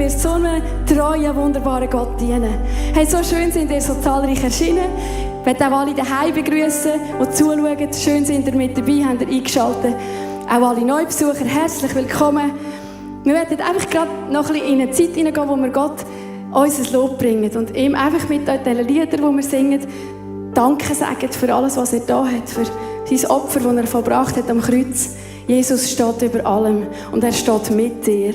wirst so einen treuen, wunderbaren Gott dienen. Hey, so schön sind ihr so zahlreich erschienen. Ich möchte auch alle daheim begrüßen, die zuschauen. Schön sind ihr mit dabei, habt ihr eingeschaltet. Auch alle Neubesucher, herzlich willkommen. Wir werden einfach gerade noch ein bisschen in eine Zeit hineingehen, wo wir Gott unser Lob bringen und ihm einfach mit diesen Liedern, die wir singen, Danke sagen für alles, was er da hat, für sein Opfer, das er vollbracht hat am Kreuz. Jesus steht über allem und er steht mit dir.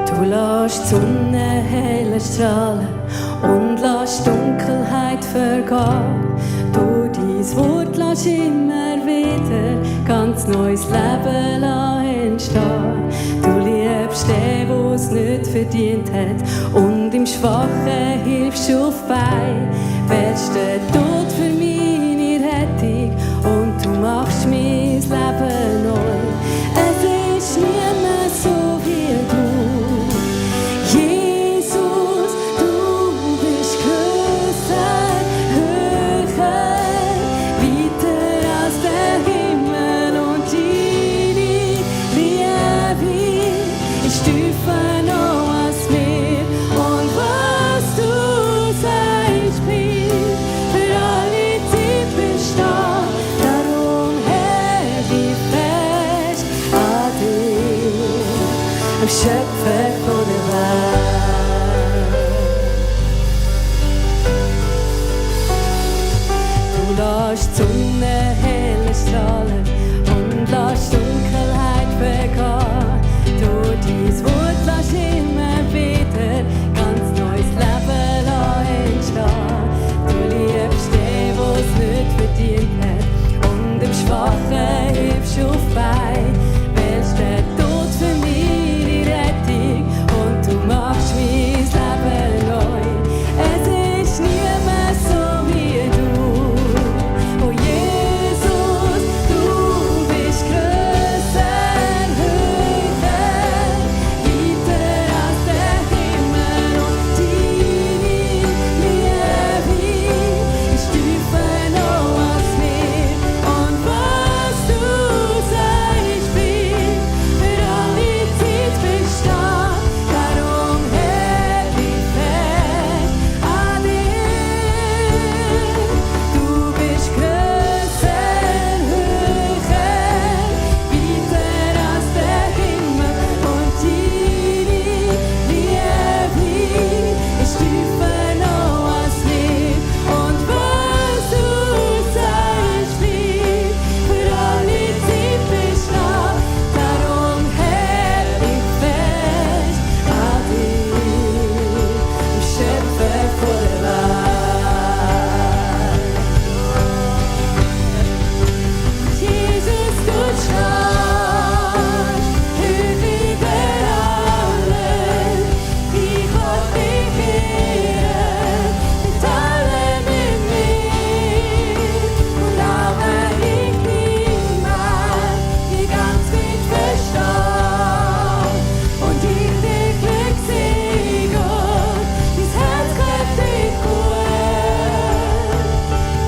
Du lässt die Sonne heller strahlen und lässt Dunkelheit vergehen. Du dein Wort lässt immer wieder ganz neues Leben entstehen. Du liebst den, der es nicht verdient hat, und im Schwachen hilfst du auf Bein. Wärst der Tod für meine Rettung und du machst mein Leben neu. Es ist niemand so wie du. Schöpfer von der Welt. Du lässt die Sonne heller strahlen und lässt Dunkelheit vergehen. Du dein Wort lässt immer wieder ganz neues Leben entstehen. Du liebst den, der es nicht verdient hat, und im Schwachen hilfst du auf Bein. Wählst den Tod für mich und du machst mein Leben neu. Es ist niemand so wie du. Oh Jesus, du bist grösser, höher, weiter als der Himmel, und deine Liebe ist tiefer noch als mir. Und was du sagst, bleibt für alle Zeit bestehen. Darum hält ich fest an dir. Du bist grösser, höher, weiter als der Himmel, und deine Liebe ist tiefer noch als mir. Und was du sagst, bleibt für alle Zeit bestehen. Darum hält ich fest an dir, du Schöpfer von der Welt. Jesus, du stehst über allem. Ich will dich ehren mit allem in mir. Und auch wenn ich nicht mehr die ganze Welt verstehe und ich dich Glück sehe, Gott, dein Herz klebt dich gut.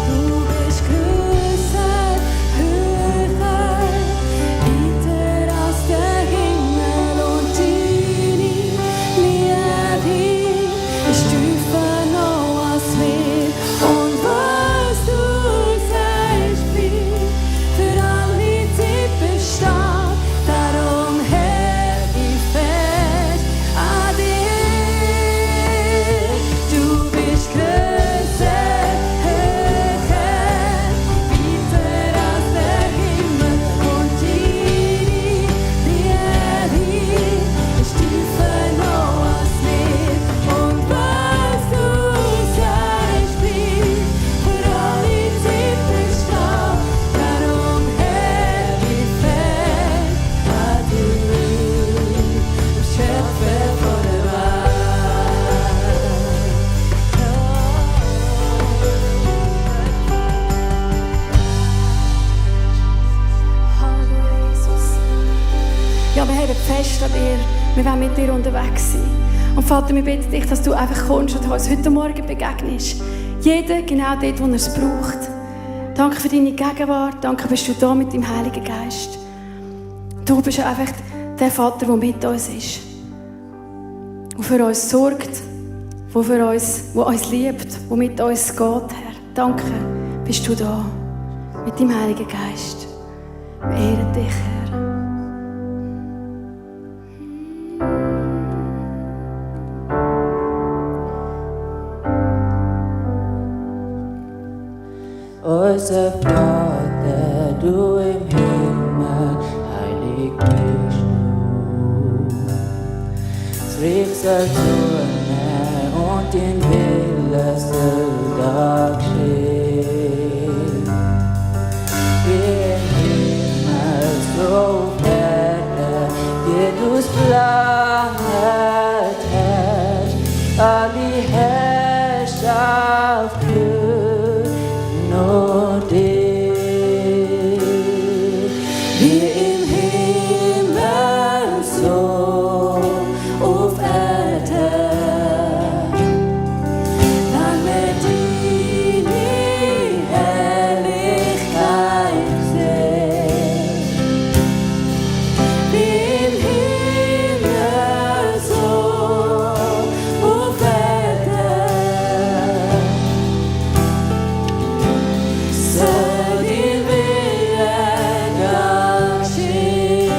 Du bist grösser, höher, weiter als der Himmel, und deine Liebe ist tiefer noch als wir. Und was du sagst, bleibt für alle Zeit bestehen. Darum hält ich fest an dir. Du bist grösser, höher, weiter als der Himmel, und deine Liebe ist tiefer noch als wir. Und was du sagst, bleibt für alle Zeit bestehen. Darum hält ich fest an dir, du Schöpfer von der Halleluja, Jesus. Ja, wir haben fest an dir. Wir wollen mit dir unterwegs sein. Und Vater, wir bitten dich, dass du einfach kommst und uns heute Morgen begegnest. Jeder genau dort, wo er es braucht. Danke für deine Gegenwart. Danke, bist du da mit deinem Heiligen Geist. Du bist einfach der Vater, der mit uns ist. Der für uns sorgt. Der uns liebt. Der mit uns geht, Herr. Danke, bist du da. Mit deinem Heiligen Geist. Wir ehren dich, Herr. Unser Vater, du im Himmel, heilig bist du. Das Reich soll zunehmen und dein Wille soll da geschehen. Wie im Himmel, so auf Erden, wie du's geplant hast, alle Herrschaft gehört nur dir. Wie im Himmel, so auf Erden. Dann wird deine Herrlichkeit sehen. Wie im Himmel, so auf Erden. Soll dein Wille geschehen.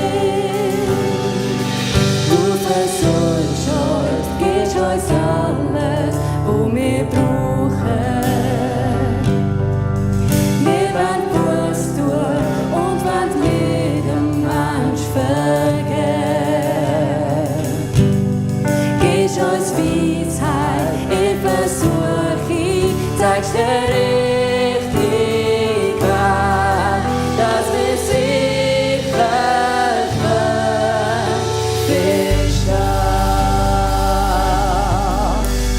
Du versöhnst uns, gibst uns alles, was wir brauchen. Wir wollen Buße tun und wollen jedem Mensch vergeben. Gibst uns Weisheit in Versuchung, zeigst den richtigen Weg, dass wir sicher bestehen.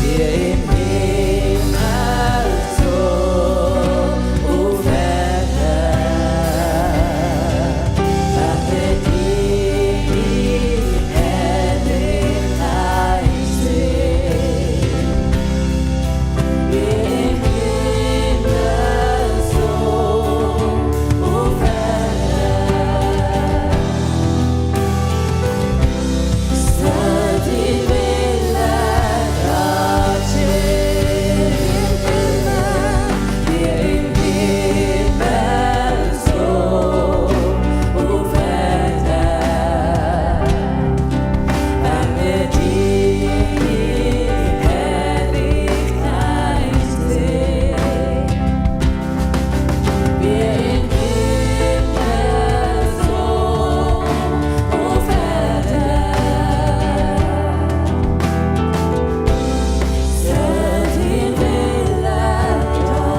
Wir im Himmel, so auf Erden. Dass wir deine Herrlichkeit sehen. Wir im Himmel, so auf Erden. Soll dein Wille geschehen. Wir im Himmel, so auf Erden. Wenn wir deine Herrlichkeit sehen. Wir im Himmel, so auf Erden. Soll dein Wille geschehen.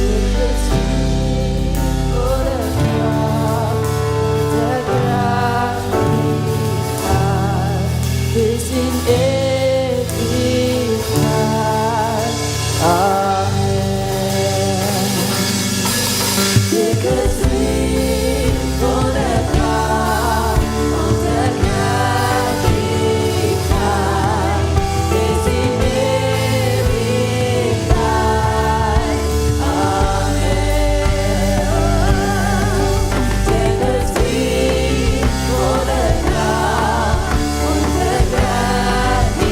Gib uns Frieden oder Kraft, der Gerechtigkeit bis in Ewigkeit. Amen. Gib uns Frieden oder Kraft und der Gerechtigkeit bis in Ewigkeit. Amen. Gib uns Frieden oder Kraft und der Gerechtigkeit.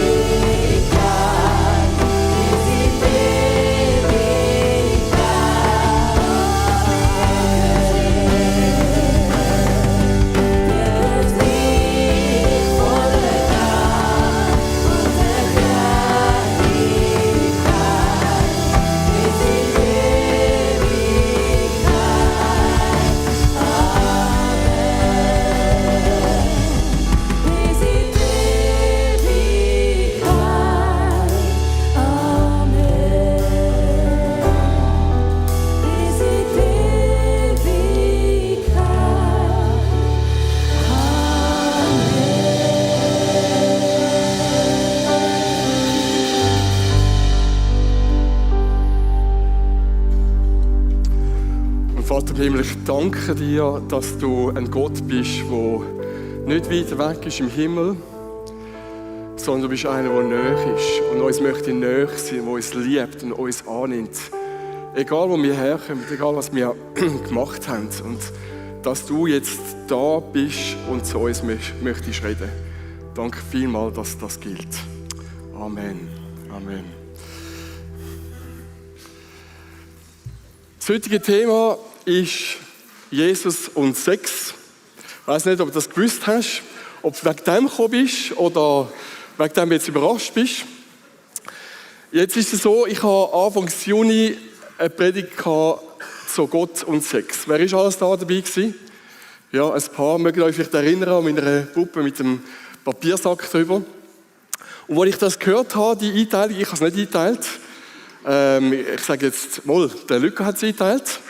Vater im Himmel, ich danke dir, dass du ein Gott bist, der nicht weit weg ist im Himmel, sondern du bist einer, der nahe ist und uns möchte nahe sein, der uns liebt und uns annimmt. Egal, wo wir herkommen, egal, was wir gemacht haben. Und dass du jetzt da bist und zu uns möchtest reden. Danke vielmals, dass das gilt. Amen. Amen. Das heutige Thema ist Jesus und Sex. Ich weiss nicht, ob du das gewusst hast, ob du wegen dem gekommen bist oder wegen dem jetzt überrascht bist. Jetzt ist es so, ich habe Anfang Juni eine Predigt zu Gott und Sex. Wer ist alles da dabei gewesen? Ja, ein paar. Mögt ihr euch vielleicht erinnern an meine Puppe mit dem Papiersack drüber. Und als ich das gehört habe, die Einteilung, ich habe es nicht eingeteilt. Ich sage jetzt mal, der Luca hat es eingeteilt.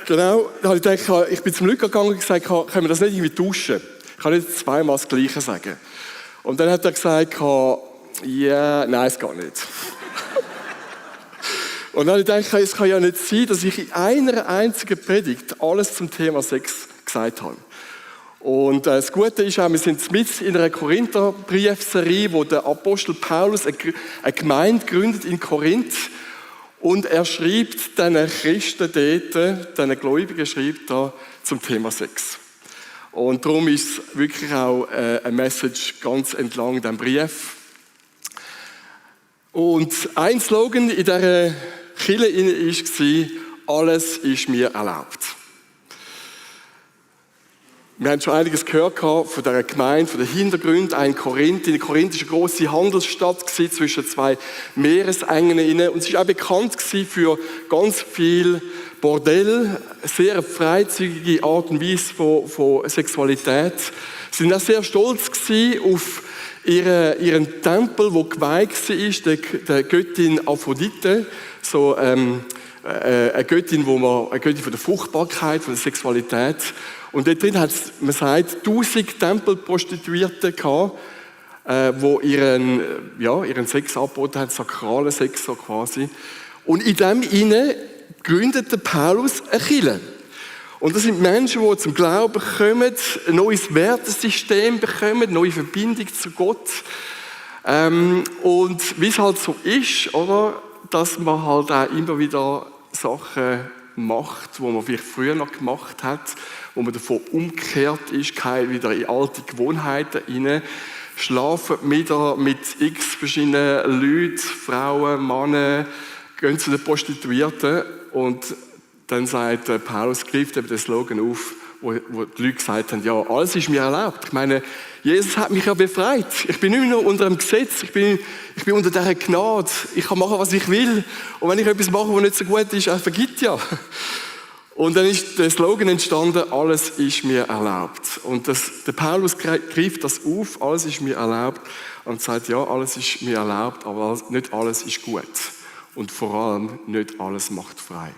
Genau, da habe ich gedacht, ich bin zum Luca gegangen und gesagt, können wir das nicht irgendwie tauschen? Ich kann nicht zweimal das Gleiche sagen. Und dann hat er gesagt, ja, nein, es geht nicht. Und dann habe ich gedacht, es kann ja nicht sein, dass ich in einer einzigen Predigt alles zum Thema Sex gesagt habe. Und das Gute ist auch, wir sind mit in einer Korintherbriefserie, wo der Apostel Paulus eine Gemeinde gründet in Korinth. Und er schreibt diesen Christen dort, diesen Gläubigen schreibt er zum Thema Sex. Und darum ist es wirklich auch eine Message ganz entlang diesem Brief. Und ein Slogan in dieser Kirche war, alles ist mir erlaubt. Wir haben schon einiges gehört von dieser Gemeinde, von den Hintergründen. In Korinth war eine grosse Handelsstadt zwischen zwei Meeresengen. Und es war auch bekannt für ganz viel Bordell, sehr freizügige Art und Weise von Sexualität. Sie waren auch sehr stolz auf ihren Tempel, der geweiht war, der Göttin Aphrodite. So, eine Göttin von der Fruchtbarkeit, von der Sexualität. Und dort drin hat es, man sagt, 1000 Tempelprostituierte gehabt, die ihren Sex angeboten haben, sakralen Sex so quasi. Und in dem inne gründete Paulus eine Kirche. Und das sind Menschen, die zum Glauben kommen, ein neues Wertesystem bekommen, eine neue Verbindung zu Gott. Und wie es halt so ist, oder, dass man halt auch immer wieder Sachen macht, die man vielleicht früher noch gemacht hat, wo man davon umgekehrt ist, geht wieder in alte Gewohnheiten hinein, schlafen wieder mit x verschiedenen Leuten, Frauen, Männer, gehen zu den Prostituierten und dann sagt Paulus, greift eben den Slogan auf, wo die Leute gesagt haben, ja, alles ist mir erlaubt. Ich meine, Jesus hat mich ja befreit. Ich bin nicht mehr nur unter dem Gesetz, ich bin unter dieser Gnade. Ich kann machen, was ich will. Und wenn ich etwas mache, was nicht so gut ist, er vergibt ja. Und dann ist der Slogan entstanden, alles ist mir erlaubt. Und der Paulus greift das auf, alles ist mir erlaubt. Und sagt, ja, alles ist mir erlaubt, aber nicht alles ist gut. Und vor allem, nicht alles macht frei.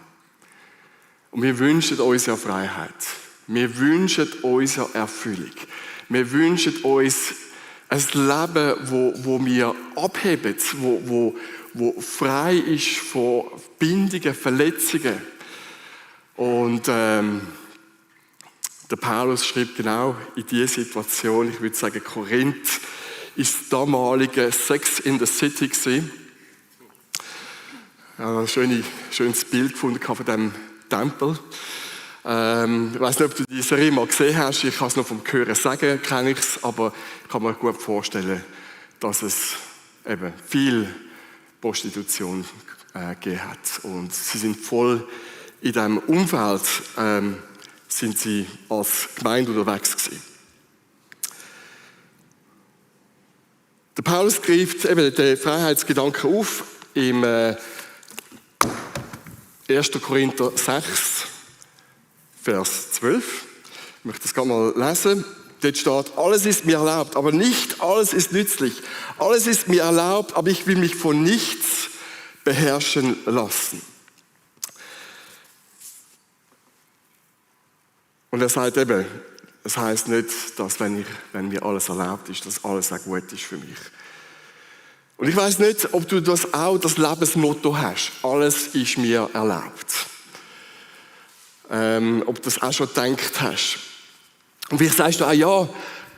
Und wir wünschen uns ja Freiheit. Wir wünschen uns ja Erfüllung. Wir wünschen uns ein Leben, wo wir abheben, wo frei ist von Bindungen, Verletzungen. Und der Paulus schreibt genau in diese Situation, ich würde sagen, Korinth ist das damalige Sex in the City gewesen. Ich habe ein schönes Bild gefunden von diesem Tempel. Ich weiß nicht, ob du die Serie mal gesehen hast, ich kann es noch vom Hören sagen, kenne ich es, aber ich kann mir gut vorstellen, dass es eben viel Prostitution gegeben hat. Und sie sind voll in diesem Umfeld, sind sie als Gemeinde unterwegs gewesen. Der Paulus greift eben den Freiheitsgedanken auf im 1. Korinther 6, Vers 12. Ich möchte das gerade mal lesen. Dort steht, alles ist mir erlaubt, aber nicht alles ist nützlich. Alles ist mir erlaubt, aber ich will mich von nichts beherrschen lassen. Und er sagt eben, es heisst nicht, dass wenn mir alles erlaubt ist, dass alles auch gut ist für mich. Und ich weiss nicht, ob du das Lebensmotto hast. Alles ist mir erlaubt. Ob du das auch schon gedacht hast. Und vielleicht sagst du auch, ja,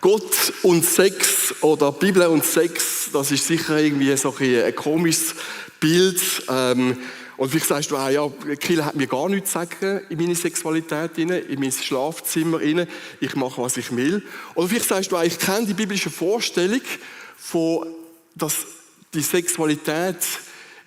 Gott und Sex oder Bibel und Sex, das ist sicher irgendwie so ein komisches Bild. Und vielleicht sagst du auch, ja, Kirche hat mir gar nichts zu sagen in meine Sexualität rein, in mein Schlafzimmer rein. Ich mache, was ich will. Oder vielleicht sagst du auch, ich kenne die biblische Vorstellung von, dass die Sexualität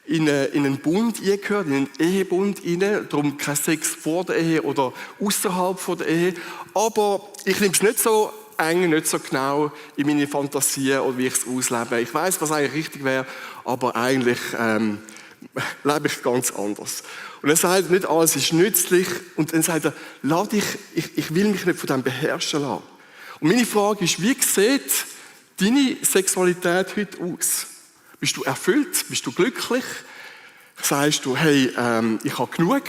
in einen Bund gehört, in einen Ehebund rein. Darum kein Sex vor der Ehe oder außerhalb der Ehe. Aber ich nehme es nicht so eng, nicht so genau in meine Fantasien oder wie ich es auslebe. Ich weiss, was eigentlich richtig wäre, aber eigentlich lebe ich ganz anders. Und er sagt, nicht alles ist nützlich. Und dann sagt er, ich will mich nicht von dem beherrschen lassen. Und meine Frage ist, wie sieht deine Sexualität heute aus? Bist du erfüllt? Bist du glücklich? Sagst du, hey, ich habe genug?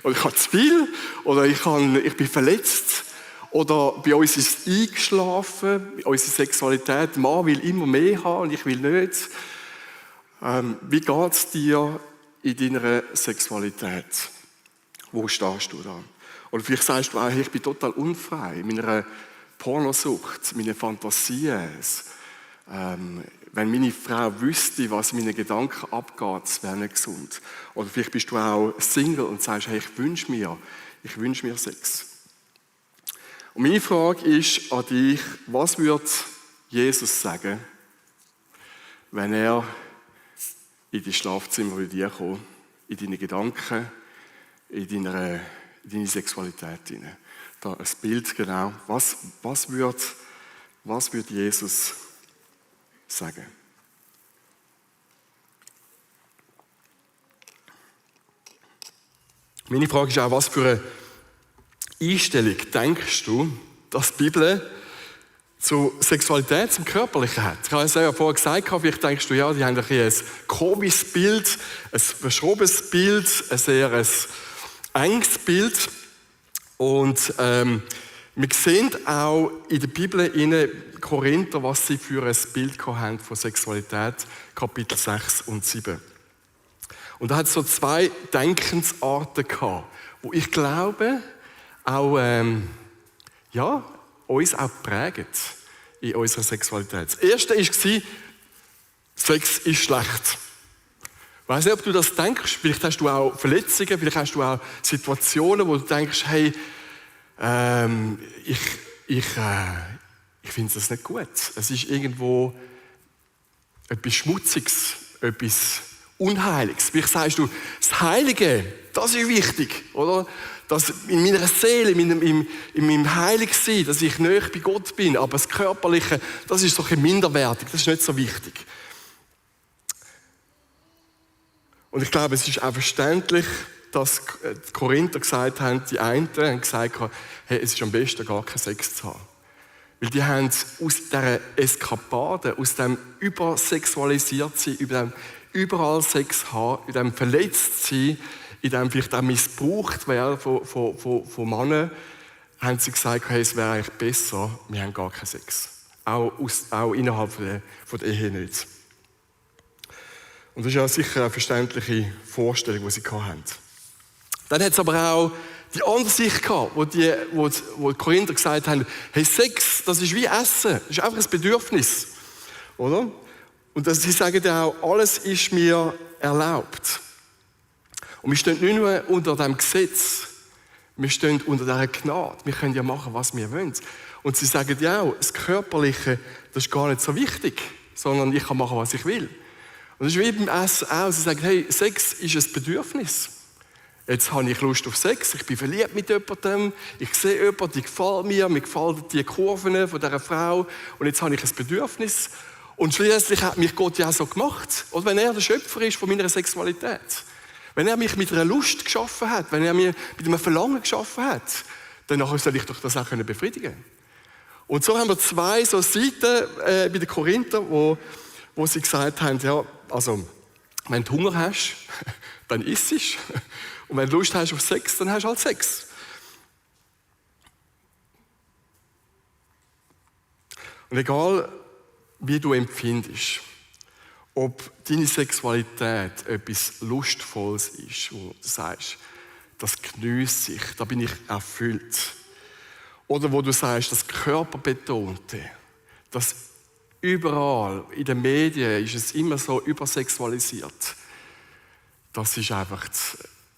Oder ich habe zu viel? Oder ich bin verletzt? Oder bei uns ist es eingeschlafen, unsere Sexualität. Der Mann will immer mehr haben und ich will nicht. Wie geht es dir in deiner Sexualität? Wo stehst du da? Oder vielleicht sagst du auch, hey, ich bin total unfrei in meiner Pornosucht, meine Fantasien. Wenn meine Frau wüsste, was in meinen Gedanken abgeht, das wäre nicht gesund. Oder vielleicht bist du auch Single und sagst, hey, ich wünsche mir Sex. Und meine Frage ist an dich, was würde Jesus sagen, wenn er in dein Schlafzimmer bei dir kommt, in deine Gedanken, in deine Sexualität hinein? Da ein Bild genau. Was würde Jesus sagen? Meine Frage ist auch, was für eine Einstellung denkst du, dass die Bibel zur Sexualität, zum Körperlichen hat? Ich habe es ja vorher gesagt, vielleicht denkst du, ja, die haben ein komisches Bild, ein verschrobenes Bild, ein sehr enges Bild. Und wir sehen auch in der Bibel in Korinther, was sie für ein Bild haben von Sexualität, Kapitel 6 und 7. Und da hat es so zwei Denkensarten gehabt, wo ich glaube, auch, uns auch prägen in unserer Sexualität. Das erste war, Sex ist schlecht. Ich weiss nicht, ob du das denkst. Vielleicht hast du auch Verletzungen, vielleicht hast du auch Situationen, wo du denkst, hey, ich finde das nicht gut. Es ist irgendwo etwas Schmutziges, etwas Unheiliges. Vielleicht sagst du, das Heilige, das ist wichtig, oder? Dass in meiner Seele, in meinem Heiligsein, dass ich nahe bei Gott bin, aber das Körperliche, das ist so ein bisschen minderwertig, das ist nicht so wichtig. Und ich glaube, es ist auch verständlich, dass die Korinther gesagt haben, die einen haben gesagt, hey, es ist am besten, gar keinen Sex zu haben. Weil die haben aus dieser Eskapade, aus dem Übersexualisiertsein, über dem überall Sex haben, in dem Verletztsein, in dem vielleicht auch missbraucht werden von Männern, haben sie gesagt, hey, es wäre eigentlich besser, wir haben gar keinen Sex. Auch innerhalb von der Ehe nicht. Und das ist ja sicher eine verständliche Vorstellung, die sie hatten. Dann hat es aber auch die andere Sicht gehabt, wo die Korinther gesagt haben, hey, Sex, das ist wie Essen, das ist einfach ein Bedürfnis. Oder? Und sie sagen ja auch, alles ist mir erlaubt. Und wir stehen nicht nur unter diesem Gesetz, wir stehen unter dieser Gnade. Wir können ja machen, was wir wollen. Und sie sagen ja auch, das Körperliche, das ist gar nicht so wichtig, sondern ich kann machen, was ich will. Und das ist wie beim Essen auch. Sie sagen, hey, Sex ist ein Bedürfnis. Jetzt habe ich Lust auf Sex, ich bin verliebt mit jemandem, ich sehe jemanden, die gefällt mir gefallen die Kurven von dieser Frau und jetzt habe ich ein Bedürfnis. Und schließlich hat mich Gott ja auch so gemacht. Oder wenn er der Schöpfer ist von meiner Sexualität. Wenn er mich mit einer Lust geschaffen hat, wenn er mir mit einem Verlangen geschaffen hat, dann soll ich doch das auch befriedigen. Und so haben wir zwei so Seiten bei den Korinther, wo sie gesagt haben, ja, also, wenn du Hunger hast, dann isst es. Und wenn du Lust hast auf Sex, dann hast du halt Sex. Und egal, wie du empfindest, ob deine Sexualität etwas Lustvolles ist, wo du sagst, das geniesse ich, da bin ich erfüllt. Oder wo du sagst, das Körperbetonte, das überall, in den Medien ist es immer so übersexualisiert. Das ist einfach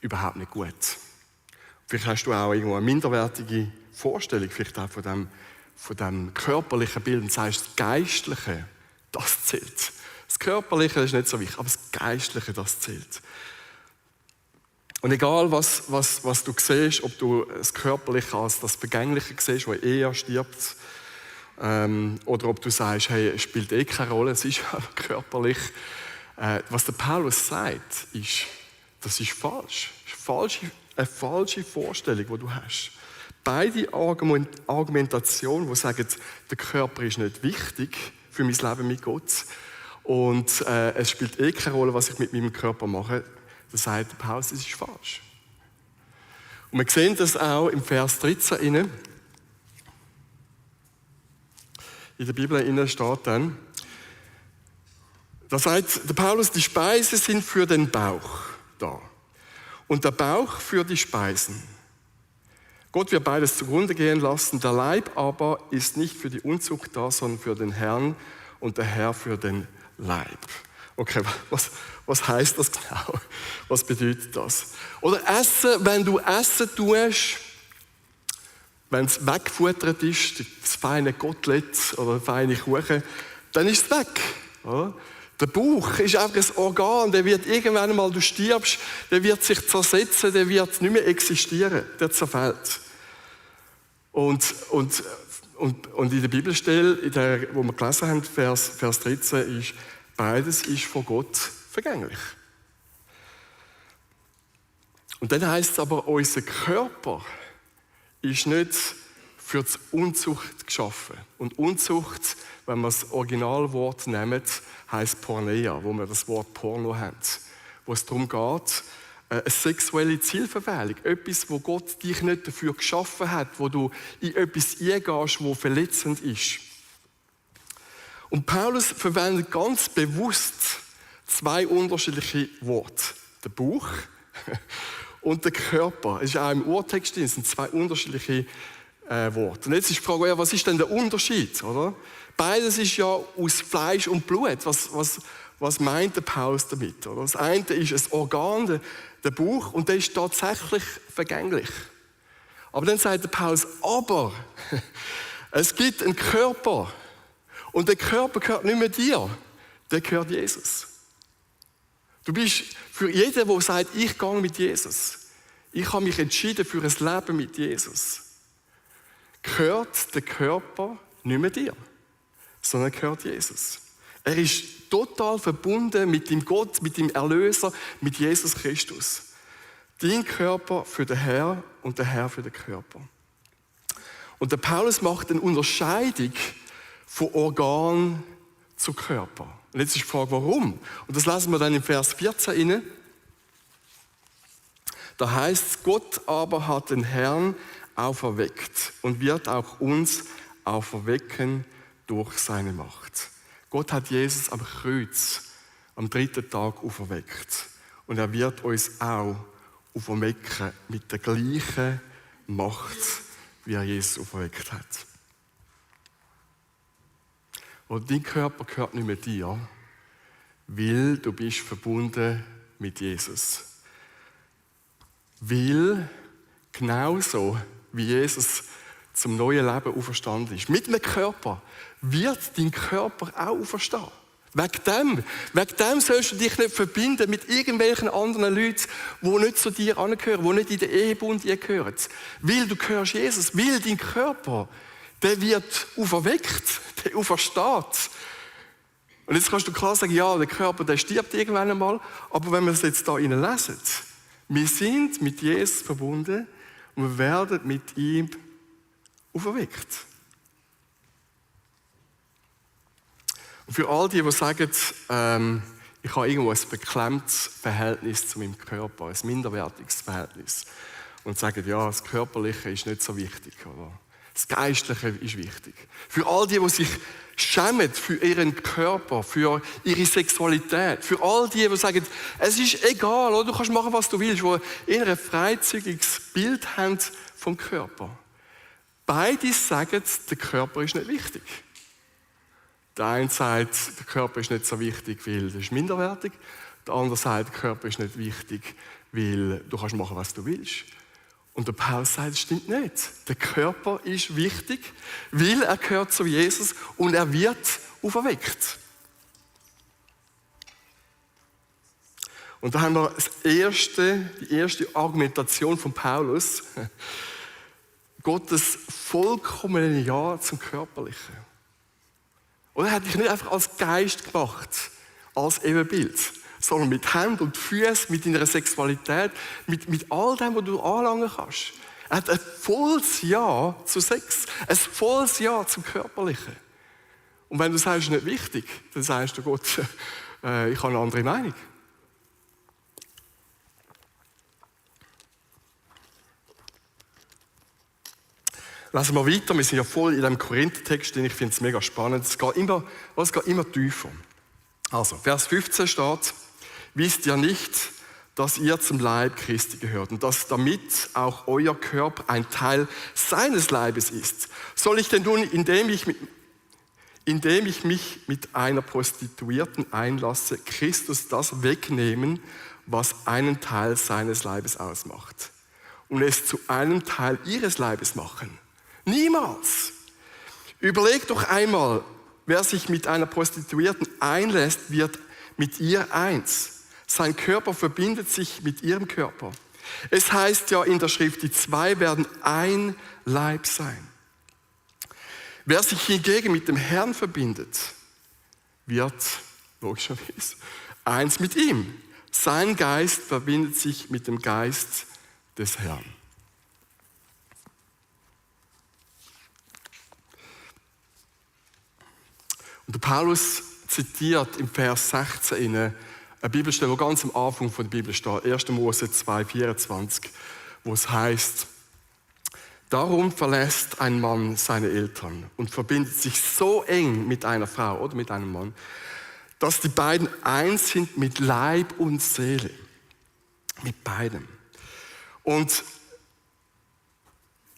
überhaupt nicht gut. Vielleicht hast du auch irgendwo eine minderwertige Vorstellung, vielleicht auch von dem körperlichen Bild und sagst, das Geistliche, das zählt. Das Körperliche ist nicht so wichtig, aber das Geistliche, das zählt. Und egal, was du siehst, ob du das Körperliche als das Vergängliche siehst, das eher stirbt, oder ob du sagst, hey, es spielt keine Rolle, es ist einfach körperlich. Was der Paulus sagt, ist, das ist falsch. Das ist eine falsche Vorstellung, die du hast. Beide Argumentationen, die sagen, der Körper ist nicht wichtig für mein Leben mit Gott und es spielt keine Rolle, was ich mit meinem Körper mache, das sagt der Paulus, das ist falsch. Und wir sehen das auch im Vers 13 inne. In der Bibel inne steht dann, da sagt der Paulus, die Speisen sind für den Bauch da und der Bauch für die Speisen. Gott wird beides zugrunde gehen lassen, der Leib aber ist nicht für die Unzucht da, sondern für den Herrn und der Herr für den Leib. Okay, was heißt das genau? Was bedeutet das? Oder Essen, wenn du Essen tust, wenn es weggefuttert ist, das feine Kotelett oder der feine Kuchen, dann ist es weg. Oder? Der Bauch ist einfach ein Organ, der wird irgendwann einmal, du stirbst, der wird sich zersetzen, der wird nicht mehr existieren, der zerfällt. Und in der Bibelstelle, wo wir gelesen haben, Vers 13, ist, beides ist von Gott vergänglich. Und dann heisst es aber, unser Körper ist nicht für die Unzucht geschaffen. Und Unzucht, wenn wir das Originalwort nehmen, heisst Porneia, wo wir das Wort Porno haben. Wo es darum geht, eine sexuelle Zielverfehlung. Etwas, wo Gott dich nicht dafür geschaffen hat, wo du in etwas eingehst, wo verletzend ist. Und Paulus verwendet ganz bewusst zwei unterschiedliche Worte. Der Bauch und der Körper. Es ist auch im Urtext drin, es sind zwei unterschiedliche Worte. Und jetzt ist die Frage, ja, was ist denn der Unterschied? Oder? Beides ist ja aus Fleisch und Blut. Was meint der Paulus damit? Oder? Das eine ist ein Organ, der Bauch, und der ist tatsächlich vergänglich. Aber dann sagt der Paulus, aber es gibt einen Körper. Und der Körper gehört nicht mehr dir, der gehört Jesus. Du bist für jeden, der sagt, ich gehe mit Jesus, ich habe mich entschieden für ein Leben mit Jesus, gehört der Körper nicht mehr dir, sondern gehört Jesus. Er ist total verbunden mit dem Gott, mit dem Erlöser, mit Jesus Christus. Dein Körper für den Herr und der Herr für den Körper. Und der Paulus macht eine Unterscheidung von Organ zu Körper. Und jetzt ist die Frage, warum? Und das lesen wir dann im Vers 14 inne. Da heißt es, Gott aber hat den Herrn auferweckt und wird auch uns auferwecken durch seine Macht. Gott hat Jesus am Kreuz am 3. Tag auferweckt. Und er wird uns auch auferwecken mit der gleichen Macht, wie er Jesus auferweckt hat. Und dein Körper gehört nicht mehr dir, weil du bist verbunden mit Jesus. Weil genauso wie Jesus zum neuen Leben auferstanden ist, mit einem Körper, wird dein Körper auch auferstehen. Wegen dem sollst du dich nicht verbinden mit irgendwelchen anderen Leuten, die nicht zu dir angehören, die nicht in den Ehebund gehören. Weil du gehörst Jesus, weil dein Körper, der wird auferweckt, der aufersteht. Und jetzt kannst du klar sagen, ja, der Körper, der stirbt irgendwann einmal, aber wenn wir es jetzt da lesen, wir sind mit Jesus verbunden und wir werden mit ihm auferweckt. Und für all die sagen, ich habe irgendwo ein beklemmtes Verhältnis zu meinem Körper, ein minderwertiges Verhältnis, und sagen, ja, das Körperliche ist nicht so wichtig, oder? Das Geistliche ist wichtig. Für all die sich schämen für ihren Körper, für ihre Sexualität, für all die sagen, es ist egal, oder? Du kannst machen, was du willst, die eher ein freizügiges Bild haben vom Körper. Beide sagen, der Körper ist nicht wichtig. Der eine sagt, der Körper ist nicht so wichtig, weil er ist minderwertig. Der andere sagt, der Körper ist nicht wichtig, weil du kannst machen, was du willst. Und der Paulus sagt, das stimmt nicht. Der Körper ist wichtig, weil er gehört zu Jesus und er wird auferweckt. Und da haben wir die erste Argumentation von Paulus. Gottes vollkommene Ja zum Körperlichen. Und er hat dich nicht einfach als Geist gemacht, als Ebenbild, sondern mit Händen und Füßen, mit deiner Sexualität, mit all dem, was du anlangen kannst. Er hat ein volles Ja zu Sex, ein volles Ja zum Körperlichen. Und wenn du sagst, nicht wichtig, dann sagst du Gott, ich habe eine andere Meinung. Lesen wir weiter, wir sind ja voll in diesem Korinther-Text, den ich finde es mega spannend. Es geht immer tiefer. Also, Vers 15 steht, wisst ihr nicht, dass ihr zum Leib Christi gehört und dass damit auch euer Körper ein Teil seines Leibes ist? Soll ich denn nun, indem ich mich mit einer Prostituierten einlasse, Christus das wegnehmen, was einen Teil seines Leibes ausmacht und es zu einem Teil ihres Leibes machen? Niemals! Überlegt doch einmal, wer sich mit einer Prostituierten einlässt, wird mit ihr eins. Sein Körper verbindet sich mit ihrem Körper. Es heißt ja in der Schrift, die zwei werden ein Leib sein. Wer sich hingegen mit dem Herrn verbindet, wird, logischerweise, eins mit ihm. Sein Geist verbindet sich mit dem Geist des Herrn. Und der Paulus zitiert im Vers 16 eine Bibelstelle, die ganz am Anfang der Bibel steht, 1. Mose 2,24, wo es heißt, darum verlässt ein Mann seine Eltern und verbindet sich so eng mit einer Frau oder mit einem Mann, dass die beiden eins sind mit Leib und Seele. Mit beidem. Und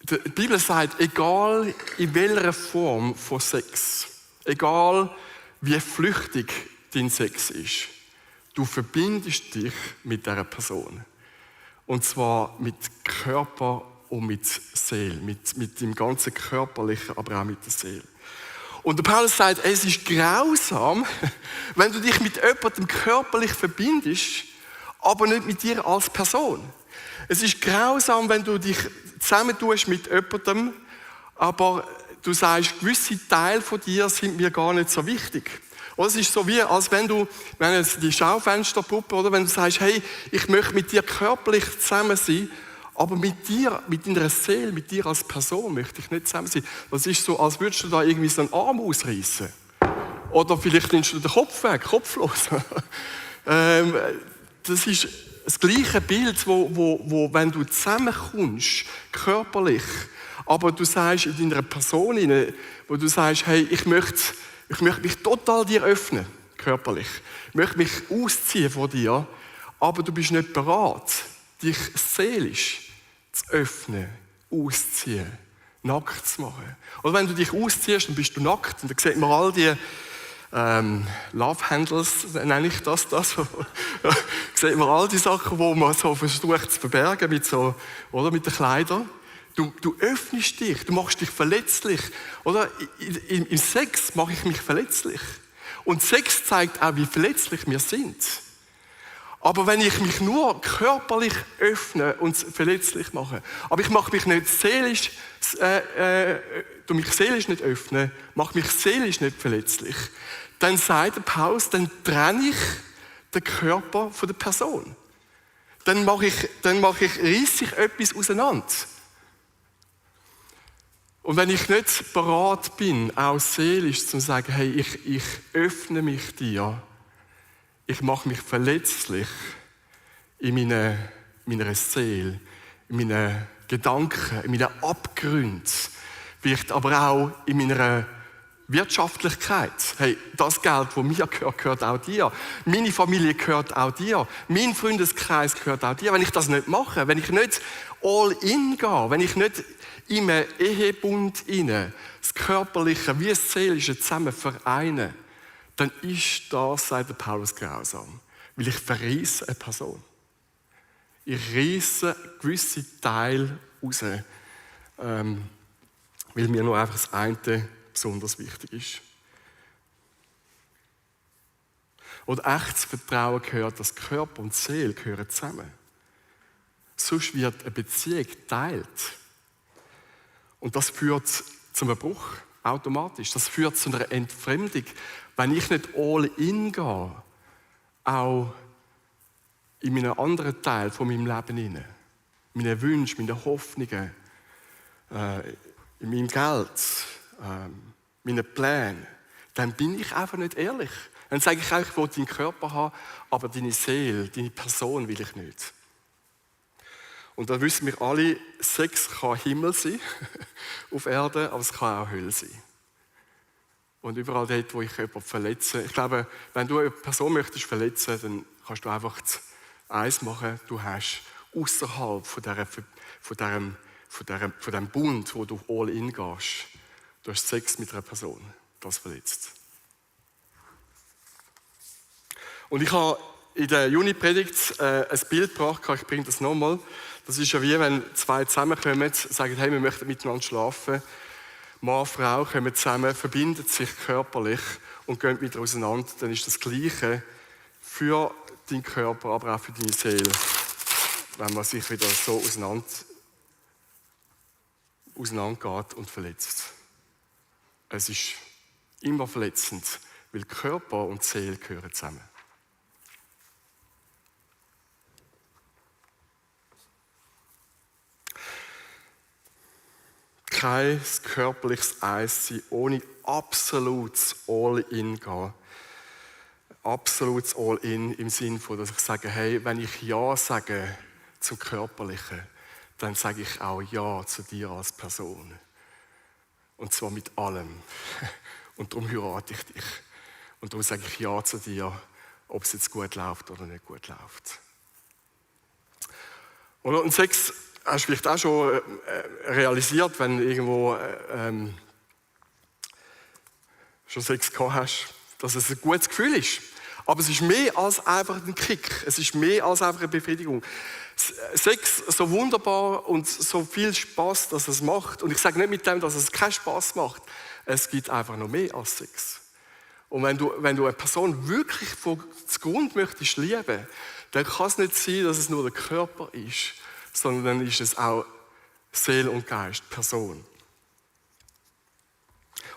die Bibel sagt, egal in welcher Form von Sex, egal wie flüchtig dein Sex ist, du verbindest dich mit dieser Person. Und zwar mit Körper und mit Seele, mit dem ganzen Körperlichen, aber auch mit der Seele. Und der Paulus sagt, es ist grausam, wenn du dich mit jemandem körperlich verbindest, aber nicht mit dir als Person. Es ist grausam, wenn du dich zusammentust mit jemandem, aber du sagst, gewisse Teile von dir sind mir gar nicht so wichtig. Oder es ist so wie, als wenn die Schaufensterpuppe, oder wenn du sagst, hey, ich möchte mit dir körperlich zusammen sein, aber mit dir, mit deiner Seele, mit dir als Person möchte ich nicht zusammen sein. Das ist so, als würdest du da irgendwie so einen Arm ausreißen. Oder vielleicht nimmst du den Kopf weg, kopflos. Das ist das gleiche Bild, wo wenn du zusammenkommst, körperlich, aber du sagst in deiner Person, wo du sagst, hey, ich möchte mich total dir öffnen, körperlich. Ich möchte mich ausziehen von dir, aber du bist nicht bereit, dich seelisch zu öffnen, auszuziehen, nackt zu machen. Oder wenn du dich ausziehst, dann bist du nackt und dann sieht man all die Love Handles, nenne ich das. Sieht man all die Sachen, die man so versucht zu verbergen mit den Kleidern. Du öffnest dich, du machst dich verletzlich. Oder im Sex mache ich mich verletzlich. Und Sex zeigt auch, wie verletzlich wir sind. Aber wenn ich mich nur körperlich öffne und verletzlich mache, aber ich mache mich nicht seelisch, mich seelisch nicht öffnen, mache mich seelisch nicht verletzlich, dann sagt der Paulus, dann trenne ich den Körper von der Person. Dann reisse ich etwas auseinander. Und wenn ich nicht bereit bin, auch seelisch zu sagen, hey, ich öffne dir, ich mache mich verletzlich in meiner Seele, in meinen Gedanken, in meinen Abgründen, Vielleicht aber auch in meiner Wirtschaftlichkeit. Hey, das Geld, das mir gehört, gehört auch dir. Meine Familie gehört auch dir. Mein Freundeskreis gehört auch dir. Wenn ich das nicht mache, wenn ich nicht all in gehe, wenn ich nicht in einem Ehebund rein, das Körperliche wie das Seelische zusammen vereine, dann ist das, sagt der Paulus, grausam. Weil ich verreisse eine Person. Ich reisse gewisse Teile raus, weil mir nur einfach das eine besonders wichtig ist. Und echtes Vertrauen gehört, dass Körper und Seele gehören zusammen. Sonst wird eine Beziehung geteilt. Und das führt zu einem Bruch, automatisch. Das führt zu einer Entfremdung. Wenn ich nicht all in gehe, auch in meinen anderen Teil von meinem Leben hinein, meine Wünsche, meine Hoffnungen, in meinem Geld, meine Pläne, dann bin ich einfach nicht ehrlich. Dann sage ich auch, ich will deinen Körper haben, aber deine Seele, deine Person will ich nicht. Und da wissen wir alle, Sex kann Himmel sein auf Erde, aber es kann auch Hölle sein. Und überall dort, wo ich jemanden verletze, ich glaube, wenn du eine Person möchtest verletzen, dann kannst du einfach eins machen, du hast außerhalb von diesem Bund, wo du all in gehst, du hast Sex mit einer Person, das verletzt. Und ich habe in der Juni-Predigt ein Bild gebracht, ich bringe das nochmal. Das ist ja wie, wenn zwei zusammenkommen, sagen, hey, wir möchten miteinander schlafen. Mann, Frau kommen zusammen, verbinden sich körperlich und gehen wieder auseinander. Dann ist das Gleiche für deinen Körper, aber auch für deine Seele, wenn man sich wieder so auseinandergeht und verletzt. Es ist immer verletzend, weil Körper und Seele gehören zusammen. Kein körperliches Eissein ohne absolutes All-in gehen. Absolutes All-in im Sinne von, dass ich sage, hey, wenn ich Ja sage zum Körperlichen, dann sage ich auch Ja zu dir als Person. Und zwar mit allem. Und darum heirate ich dich. Und darum sage ich Ja zu dir, ob es jetzt gut läuft oder nicht gut läuft. Und Sex hast du vielleicht auch schon realisiert, wenn du irgendwo schon Sex gehabt hast, dass es ein gutes Gefühl ist. Aber es ist mehr als einfach ein Kick. Es ist mehr als einfach eine Befriedigung. Sex, so wunderbar und so viel Spaß, dass es macht. Und ich sage nicht mit dem, dass es keinen Spaß macht. Es gibt einfach noch mehr als Sex. Und wenn du eine Person wirklich von Grund möchtest lieben, dann kann es nicht sein, dass es nur der Körper ist, sondern dann ist es auch Seele und Geist, Person.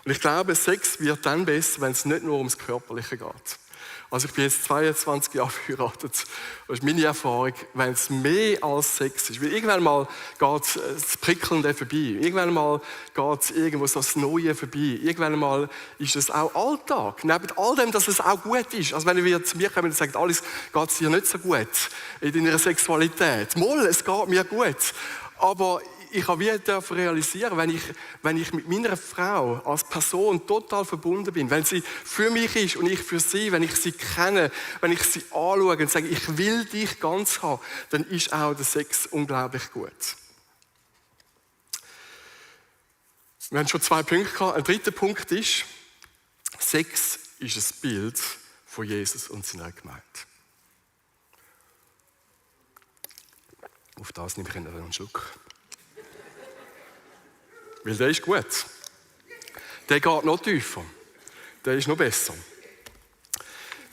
Und ich glaube, Sex wird dann besser, wenn es nicht nur ums Körperliche geht. Also ich bin jetzt 22 Jahre verheiratet. Das ist meine Erfahrung, wenn es mehr als Sex ist. Weil irgendwann mal geht das Prickelnde vorbei. Irgendwann mal geht irgendwo so das Neue vorbei. Irgendwann mal ist es auch Alltag. Neben all dem, dass es auch gut ist. Also wenn ihr zu mir kommt und sagt, alles geht es dir nicht so gut in deiner Sexualität. Mal, es geht mir gut. Aber ich habe wieder realisieren, wenn ich mit meiner Frau als Person total verbunden bin, wenn sie für mich ist und ich für sie, wenn ich sie kenne, wenn ich sie anschaue und sage, ich will dich ganz haben, dann ist auch der Sex unglaublich gut. Wir haben schon 2 Punkte gehabt. Ein dritter Punkt ist, Sex ist ein Bild von Jesus und seiner Gemeinde. Auf das nehme ich einen Schluck. Weil der ist gut. Der geht noch tiefer. Der ist noch besser.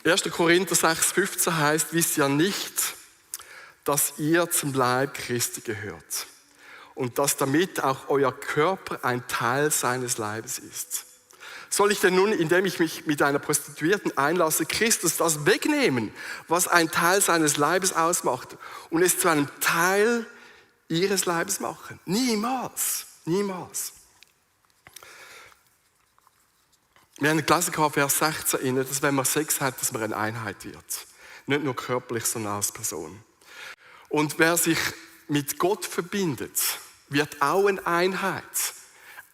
1. Korinther 6,15 heißt, wisst ihr nicht, dass ihr zum Leib Christi gehört und dass damit auch euer Körper ein Teil seines Leibes ist. Soll ich denn nun, indem ich mich mit einer Prostituierten einlasse, Christus das wegnehmen, was ein Teil seines Leibes ausmacht und es zu einem Teil ihres Leibes machen? Niemals. Niemals. Wir haben gelesen, Vers 16, dass wenn man Sex hat, dass man eine Einheit wird. Nicht nur körperlich, sondern als Person. Und wer sich mit Gott verbindet, wird auch eine Einheit.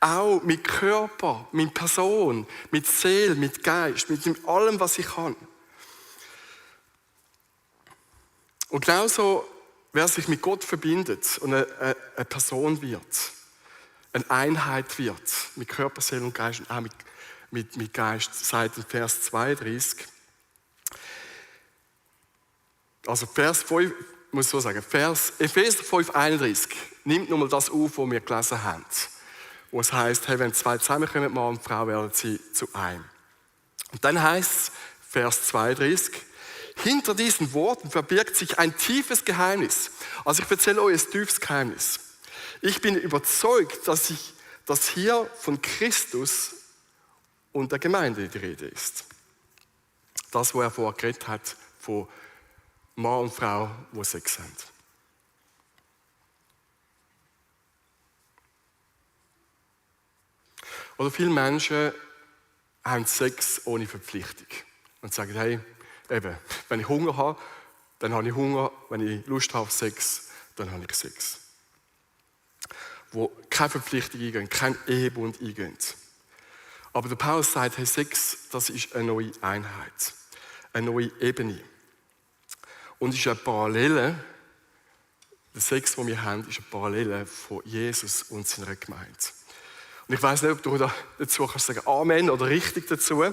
auch mit Körper, mit Person, mit Seele, mit Geist, mit allem, was ich kann. Und genauso, wer sich mit Gott verbindet und eine Person wird, eine Einheit wird, mit Körper, Seele und Geist und auch mit Geist, sagt in Vers 32. Also Vers 5, muss ich so sagen, Epheser 5,31 nimmt nochmal das auf, was wir gelesen haben. Wo es heisst, hey, wenn zwei zusammenkommen, Mann und Frau, werden sie zu einem. Und dann heisst es, Vers 32, hinter diesen Worten verbirgt sich ein tiefes Geheimnis. Also ich erzähle euch ein tiefes Geheimnis. Ich bin überzeugt, dass hier von Christus und der Gemeinde die Rede ist. Das, was er vorher geredet hat, von Mann und Frau, die Sex haben. Oder viele Menschen haben Sex ohne Verpflichtung und sagen, hey, eben, wenn ich Hunger habe, dann habe ich Hunger, wenn ich Lust habe auf Sex, dann habe ich Sex. Wo keine Verpflichtung eingehen, kein Ehebund eingehen. Aber der Paulus sagt, hey, Sex, das ist eine neue Einheit, eine neue Ebene. Und ist eine Parallele, der Sex, den wir haben, ist eine Parallele von Jesus und seiner Gemeinde. Und ich weiss nicht, ob du dazu kannst sagen Amen oder richtig dazu.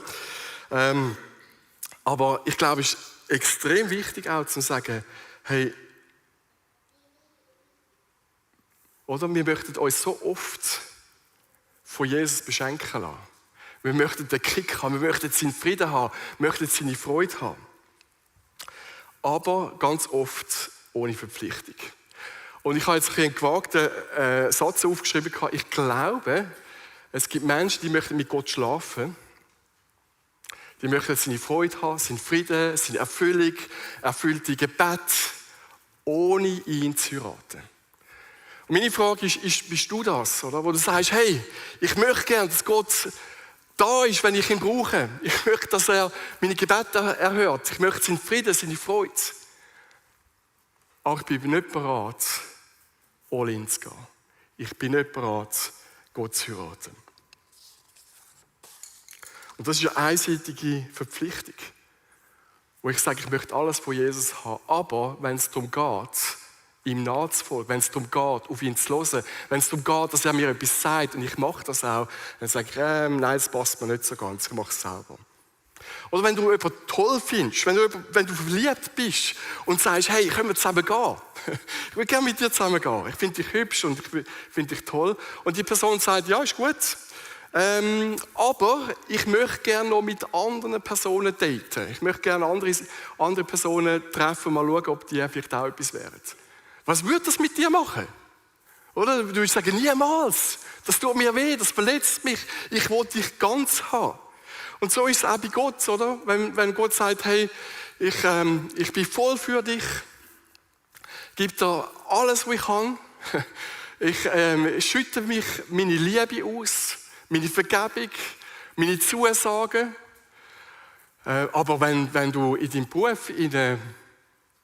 Aber ich glaube, es ist extrem wichtig auch zu sagen, hey, oder wir möchten uns so oft von Jesus beschenken lassen. Wir möchten den Kick haben, wir möchten seinen Frieden haben, wir möchten seine Freude haben. Aber ganz oft ohne Verpflichtung. Und ich habe jetzt einen gewagten Satz aufgeschrieben. Ich glaube, es gibt Menschen, die möchten mit Gott schlafen. Die möchten seine Freude haben, seinen Frieden, seine Erfüllung, erfüllte Gebet, ohne ihn zu heiraten. Und meine Frage ist, bist du das? Oder? Wo du sagst, hey, ich möchte gerne, dass Gott da ist, wenn ich ihn brauche. Ich möchte, dass er meine Gebete erhört. Ich möchte seinen Frieden, seine Freude. Aber ich bin nicht bereit, all in zu gehen. Ich bin nicht bereit, Gott zu heiraten. Und das ist eine einseitige Verpflichtung. Wo ich sage, ich möchte alles von Jesus haben. Aber wenn es darum geht, ihm nachzufolgen, wenn es darum geht, auf ihn zu hören, wenn es darum geht, dass er mir etwas sagt und ich mache das auch, dann sage ich, nein, das passt mir nicht so ganz, ich mache es selber. Oder wenn du jemanden toll findest, wenn du verliebt bist und sagst, hey, können wir zusammen gehen? Ich will gerne mit dir zusammen gehen. Ich finde dich hübsch und ich finde dich toll. Und die Person sagt, ja, ist gut. Aber ich möchte gerne noch mit anderen Personen daten. Ich möchte gerne andere Personen treffen, mal schauen, ob die vielleicht auch etwas wären. Was würde das mit dir machen? Oder? Du würdest sagen, niemals. Das tut mir weh, das verletzt mich. Ich will dich ganz haben. Und so ist es auch bei Gott, oder? Wenn Gott sagt, hey, ich bin voll für dich, gib dir alles, was ich kann. Ich schütte mich meine Liebe aus, meine Vergebung, meine Zusagen. Aber wenn du in deinem Beruf in den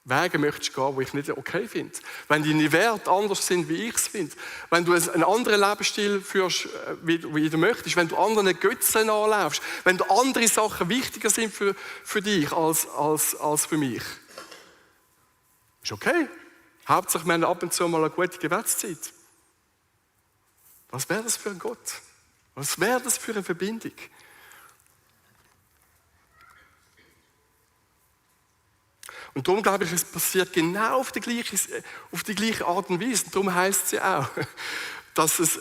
Wege möchtest gehen, die ich nicht okay finde, wenn deine Werte anders sind, wie ich es finde, wenn du einen anderen Lebensstil führst, wie du möchtest, wenn du anderen Götzen nachläufst, wenn du andere Sachen wichtiger sind für dich als für mich, ist okay. Hauptsache, wir haben ab und zu mal eine gute Gebetszeit. Was wäre das für ein Gott? Was wäre das für eine Verbindung? Und darum glaube ich, es passiert genau auf die gleiche Art und Weise. Und darum heisst es ja auch, dass es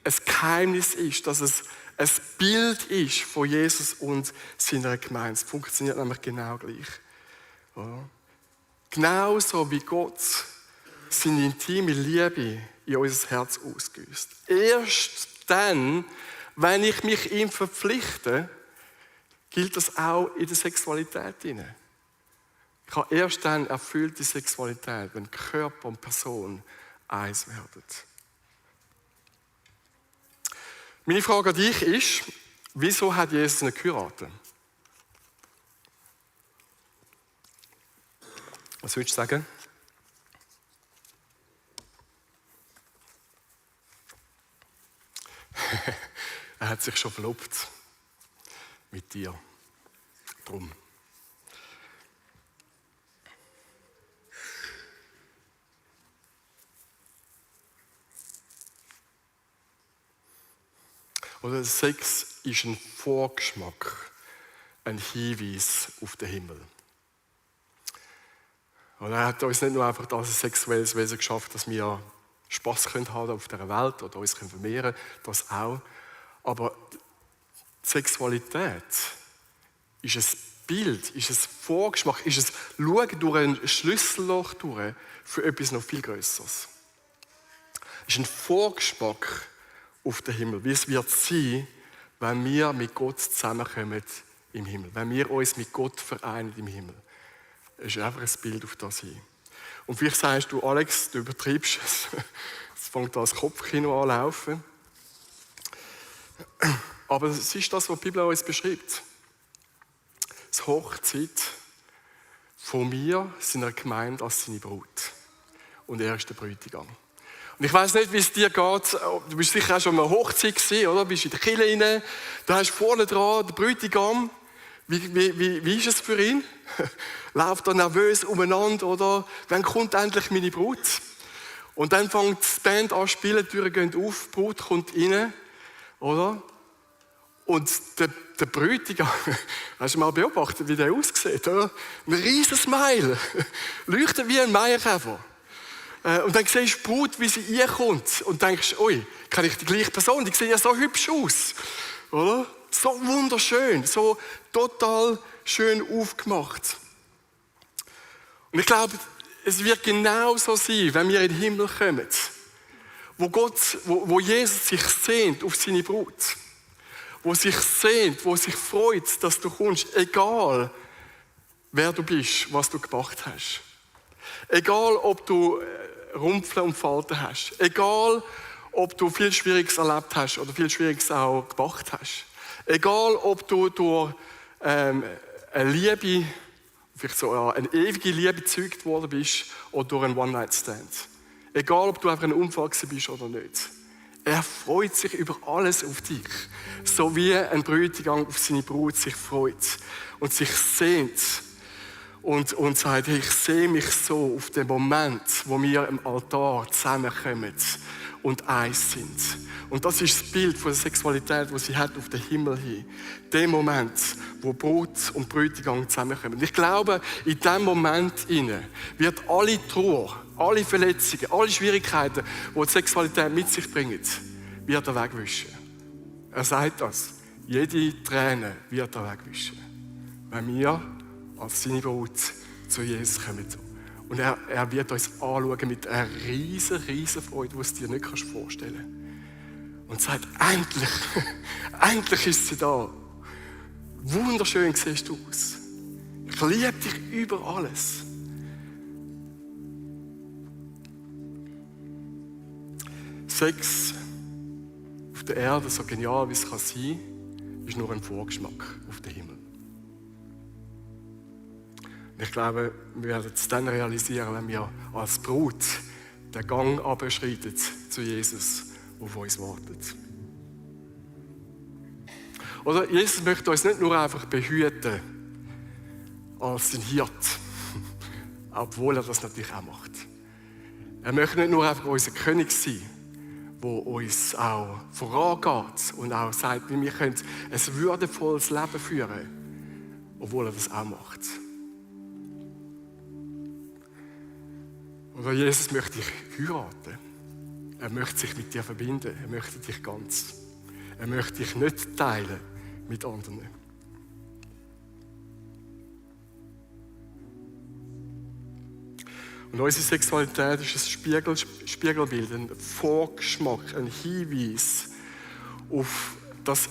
ein Geheimnis ist, dass es ein Bild ist von Jesus und seiner Gemeinde. Es funktioniert nämlich genau gleich. Ja. Genauso wie Gott seine intime Liebe in unser Herz ausgießt. Erst dann, wenn ich mich ihm verpflichte, gilt das auch in der Sexualität hinein. Ich habe erst dann erfüllte Sexualität, wenn Körper und Person eins werden. Meine Frage an dich ist, wieso hat Jesus nicht geheiratet? Was würdest du sagen? sich schon verlobt. Mit dir. Drum. Oder Sex ist ein Vorgeschmack, ein Hinweis auf den Himmel. Und er hat uns nicht nur einfach als sexuelles Wesen geschafft, dass wir Spass haben auf dieser Welt oder uns vermehren können, das auch. Aber Sexualität ist ein Bild, ist ein Vorgeschmack, ist ein Schauen durch ein Schlüsselloch durch für etwas noch viel Größeres. Es ist ein Vorgeschmack auf den Himmel, wie es wird sein, wenn wir mit Gott zusammenkommen im Himmel, wenn wir uns mit Gott vereinen im Himmel. Es ist einfach ein Bild auf das hin. Und vielleicht sagst du, Alex, du übertreibst es. Es fängt das Kopfkino an zu laufen. Aber es ist das, was die Bibel uns beschreibt. Die Hochzeit von mir, seiner Gemeinde als seine Braut. Und er ist der Bräutigam. Und ich weiss nicht, wie es dir geht. Du bist sicher auch schon an einer Hochzeit gewesen, oder? Du bist in der Kirche rein. Da hast vorne dran den Bräutigam. Wie ist es für ihn? Läuft er nervös umeinander, oder? Wann kommt endlich meine Brut? Und dann fängt die Band an zu spielen, die Türen gehen auf, die Brut kommt rein, oder? Und der Bräutigam, hast du mal beobachtet, wie der aussieht, oder? Ein riesen Smile, leuchtet wie ein Meierkäfer. Und dann siehst du die Brut, wie sie reinkommt und denkst, ui, kenne ich die gleiche Person, die sehen ja so hübsch aus, oder? So wunderschön, so total schön aufgemacht. Und ich glaube, es wird genau so sein, wenn wir in den Himmel kommen, wo Jesus sich sehnt auf seine Brut, wo sich sehnt, wo sich freut, dass du kommst, egal wer du bist, was du gemacht hast. Egal, ob du Rumpfeln und Falten hast. Egal, ob du viel Schwieriges erlebt hast oder viel Schwieriges auch gemacht hast. Egal, ob du durch eine Liebe, vielleicht so eine ewige Liebe gezeugt worden bist oder durch einen One-Night-Stand. Egal, ob du einfach ein Unfall bist oder nicht. Er freut sich über alles auf dich. So wie ein Bräutigam auf seine Brut sich freut und sich sehnt und sagt, hey, ich sehe mich so auf den Moment, wo wir im Altar zusammenkommen und eins sind. Und das ist das Bild von der Sexualität, das sie hat auf den Himmel hin. Der Moment, wo Brut und Bräutigam zusammenkommen. Und ich glaube, in diesem Moment wird alle Trauer, alle Verletzungen, alle Schwierigkeiten, die Sexualität mit sich bringt, wird er wegwischen. Er sagt das. Jede Träne wird er wegwischen. Wenn wir als seine Brut zu Jesus kommen. Und er wird uns anschauen mit einer riesen Freude, die du dir nicht vorstellen kannst. Und sagt, endlich ist sie da. Wunderschön siehst du aus. Ich liebe dich über alles. Sex auf der Erde, so genial wie es kann sein, ist nur ein Vorgeschmack auf den Himmel. Und ich glaube, wir werden es dann realisieren, wenn wir als Brut den Gang abschreiten zu Jesus, der auf uns wartet. Oder Jesus möchte uns nicht nur einfach behüten als ein Hirt, obwohl er das natürlich auch macht. Er möchte nicht nur einfach unser König sein, der uns auch vorangeht und auch sagt, wie wir ein würdevolles Leben führen können, obwohl er das auch macht. Oder Jesus möchte dich heiraten. Er möchte sich mit dir verbinden. Er möchte dich ganz. Er möchte dich nicht teilen mit anderen. Und unsere Sexualität ist ein Spiegelbild, ein Vorgeschmack, ein Hinweis auf das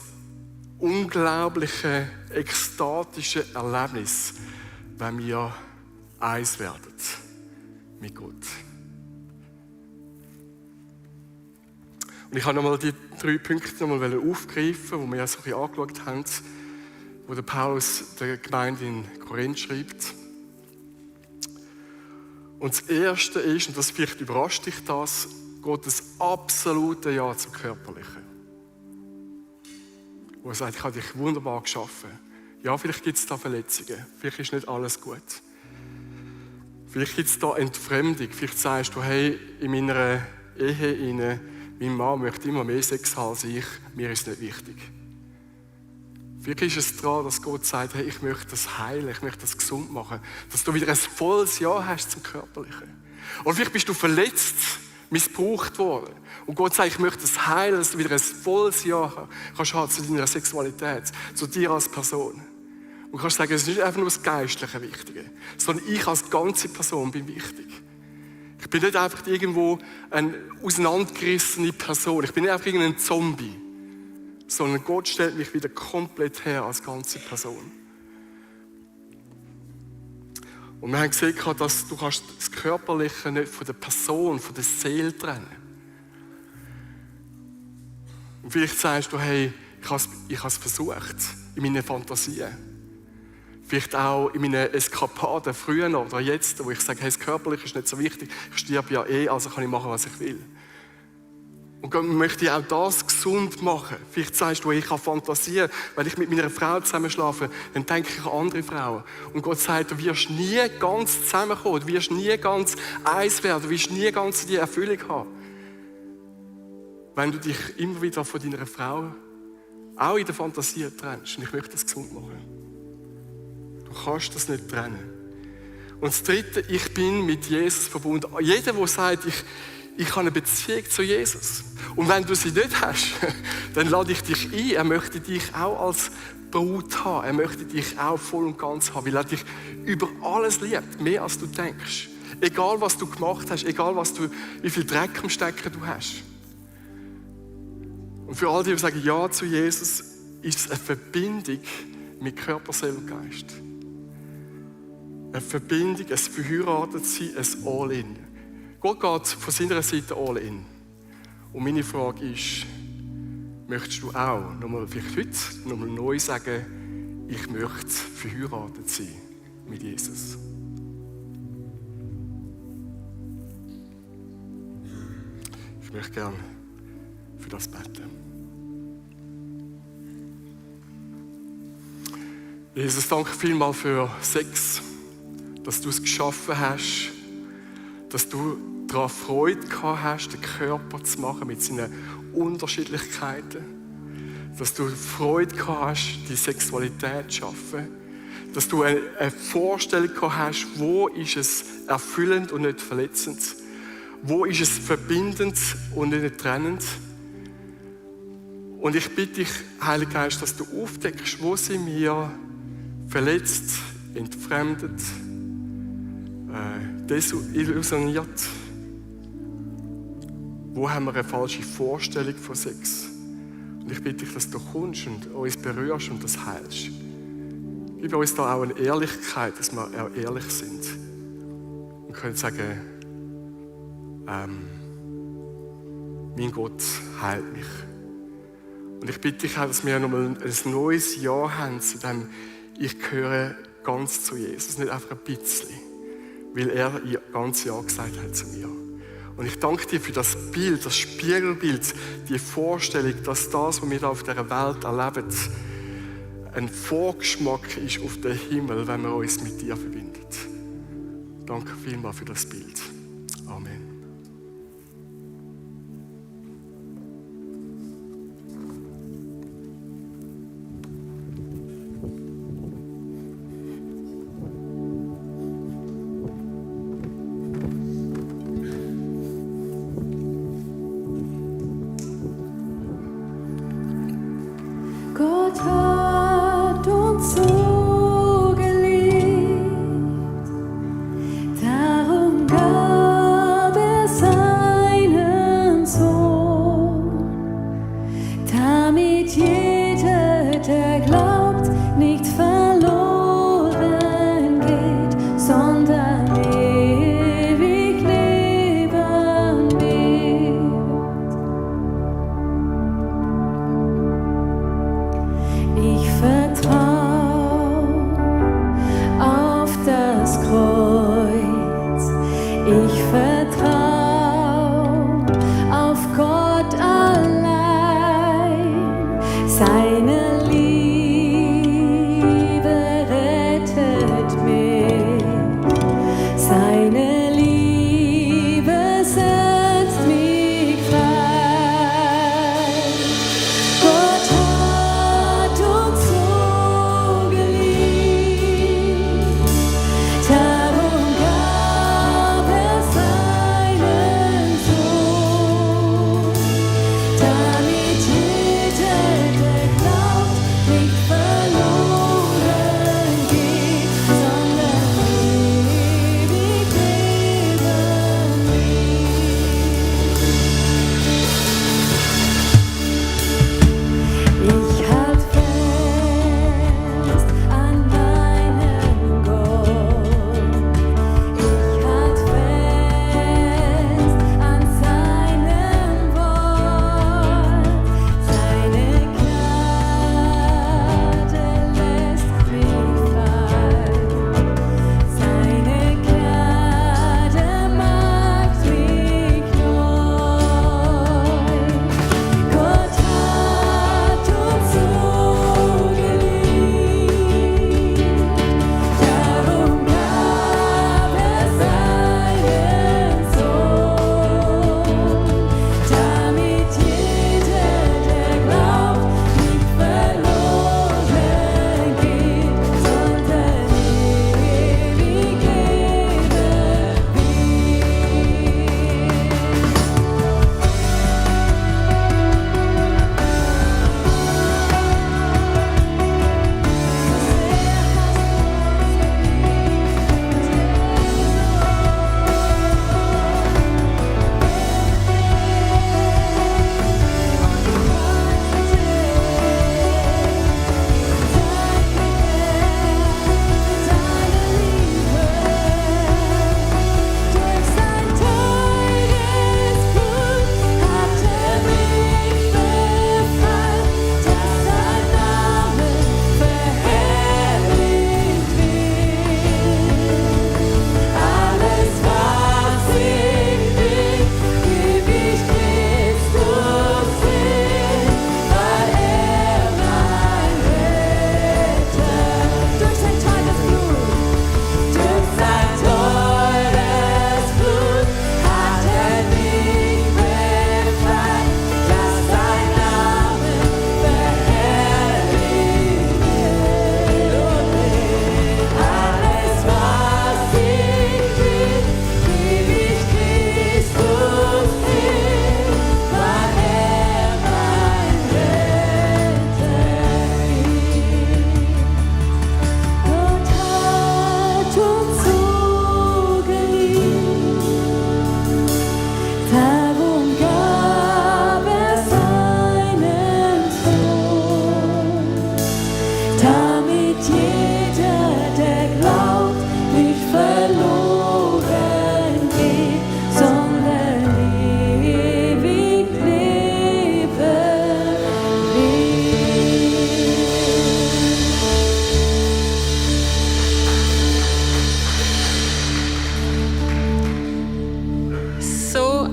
unglaubliche, ekstatische Erlebnis, wenn wir eins werden mit Gott. Und ich habe nochmal die 3 Punkte aufgreifen, die wir ja so ein bisschen angeschaut haben, wo der Paulus der Gemeinde in Korinth schreibt. Und das Erste ist, und das vielleicht überrascht dich das, Gottes absolute Ja zum Körperlichen. wo er sagt, ich habe dich wunderbar geschaffen. Ja, vielleicht gibt es da Verletzungen, vielleicht ist nicht alles gut. Vielleicht gibt es da Entfremdung, vielleicht sagst du, hey, in meiner Ehe, mein Mann möchte immer mehr Sex haben als ich, mir ist es nicht wichtig. Vielleicht ist es daran, dass Gott sagt, hey, ich möchte das heilen, ich möchte das gesund machen, dass du wieder ein volles Ja hast zum Körperlichen. Oder vielleicht bist du verletzt, missbraucht worden. Und Gott sagt, ich möchte das heilen, dass du wieder ein volles Ja kannst haben zu deiner Sexualität, zu dir als Person. Und kannst sagen, es ist nicht einfach nur das Geistliche Wichtige, sondern ich als ganze Person bin wichtig. Ich bin nicht einfach irgendwo eine auseinandergerissene Person, ich bin nicht einfach irgendein Zombie, sondern Gott stellt mich wieder komplett her als ganze Person. Und wir haben gesehen, dass du das Körperliche nicht von der Person, von der Seele trennen. Und vielleicht sagst du, hey, ich habe es versucht, in meinen Fantasien. Vielleicht auch in meinen Eskapaden, früher oder jetzt, wo ich sage, hey, das Körperliche ist nicht so wichtig, ich sterbe ja also kann ich machen, was ich will. Und Gott möchte auch das gesund machen. Vielleicht sagst du, ich habe Fantasien, wenn ich mit meiner Frau zusammen schlafe, dann denke ich an andere Frauen. Und Gott sagt, du wirst nie ganz zusammenkommen, du wirst nie ganz eins werden, du wirst nie ganz die Erfüllung haben. Wenn du dich immer wieder von deiner Frau, auch in der Fantasie trennst. Und ich möchte das gesund machen. Du kannst das nicht trennen. Und das Dritte, ich bin mit Jesus verbunden. Jeder, der sagt, ich habe eine Beziehung zu Jesus. Und wenn du sie nicht hast, dann lade ich dich ein. Er möchte dich auch als Brut haben. Er möchte dich auch voll und ganz haben, weil er dich über alles liebt, mehr als du denkst. Egal, was du gemacht hast, egal, wie viel Dreck am Stecken du hast. Und für all die sagen Ja zu Jesus, ist es eine Verbindung mit Körper, Seele und Geist. Eine Verbindung, ein Verheiratetsein, ein All-In. Gott geht von seiner Seite All-In. Und meine Frage ist, möchtest du auch vielleicht heute nochmal neu sagen, ich möchte verheiratet sein mit Jesus? Ich möchte gerne für das beten. Jesus, danke vielmals für Sex, dass du es geschaffen hast, dass du daran Freude gehabt hast, den Körper zu machen mit seinen Unterschiedlichkeiten, dass du Freude gehabt hast, die Sexualität zu schaffen, dass du eine Vorstellung gehabt hast, wo ist es erfüllend und nicht verletzend, wo ist es verbindend und nicht trennend. Und ich bitte dich, Heiliger Geist, dass du aufdeckst, wo sind wir verletzt, entfremdet, desillusioniert. Wo haben wir eine falsche Vorstellung von Sex? Und ich bitte dich, dass du kommst und uns berührst und das heilst. Gib uns da auch eine Ehrlichkeit, dass wir auch ehrlich sind. Und können sagen, mein Gott heilt mich. Und ich bitte dich auch, dass wir nochmal ein neues Ja haben, zu dem ich gehöre ganz zu Jesus, nicht einfach ein bisschen, weil er ganz Ja gesagt hat zu mir. Und ich danke dir für das Bild, das Spiegelbild, die Vorstellung, dass das, was wir da auf dieser Welt erleben, ein Vorgeschmack ist auf den Himmel, wenn wir uns mit dir verbindet. Danke vielmals für das Bild. Amen. Gott hat uns so geliebt, darum gab er seinen Sohn, damit jeder, der glaubt, nicht verloren geht, sondern ewig leben wird. Ich vertraue auf das Kreuz, ich vertraue auf Gott allein, seine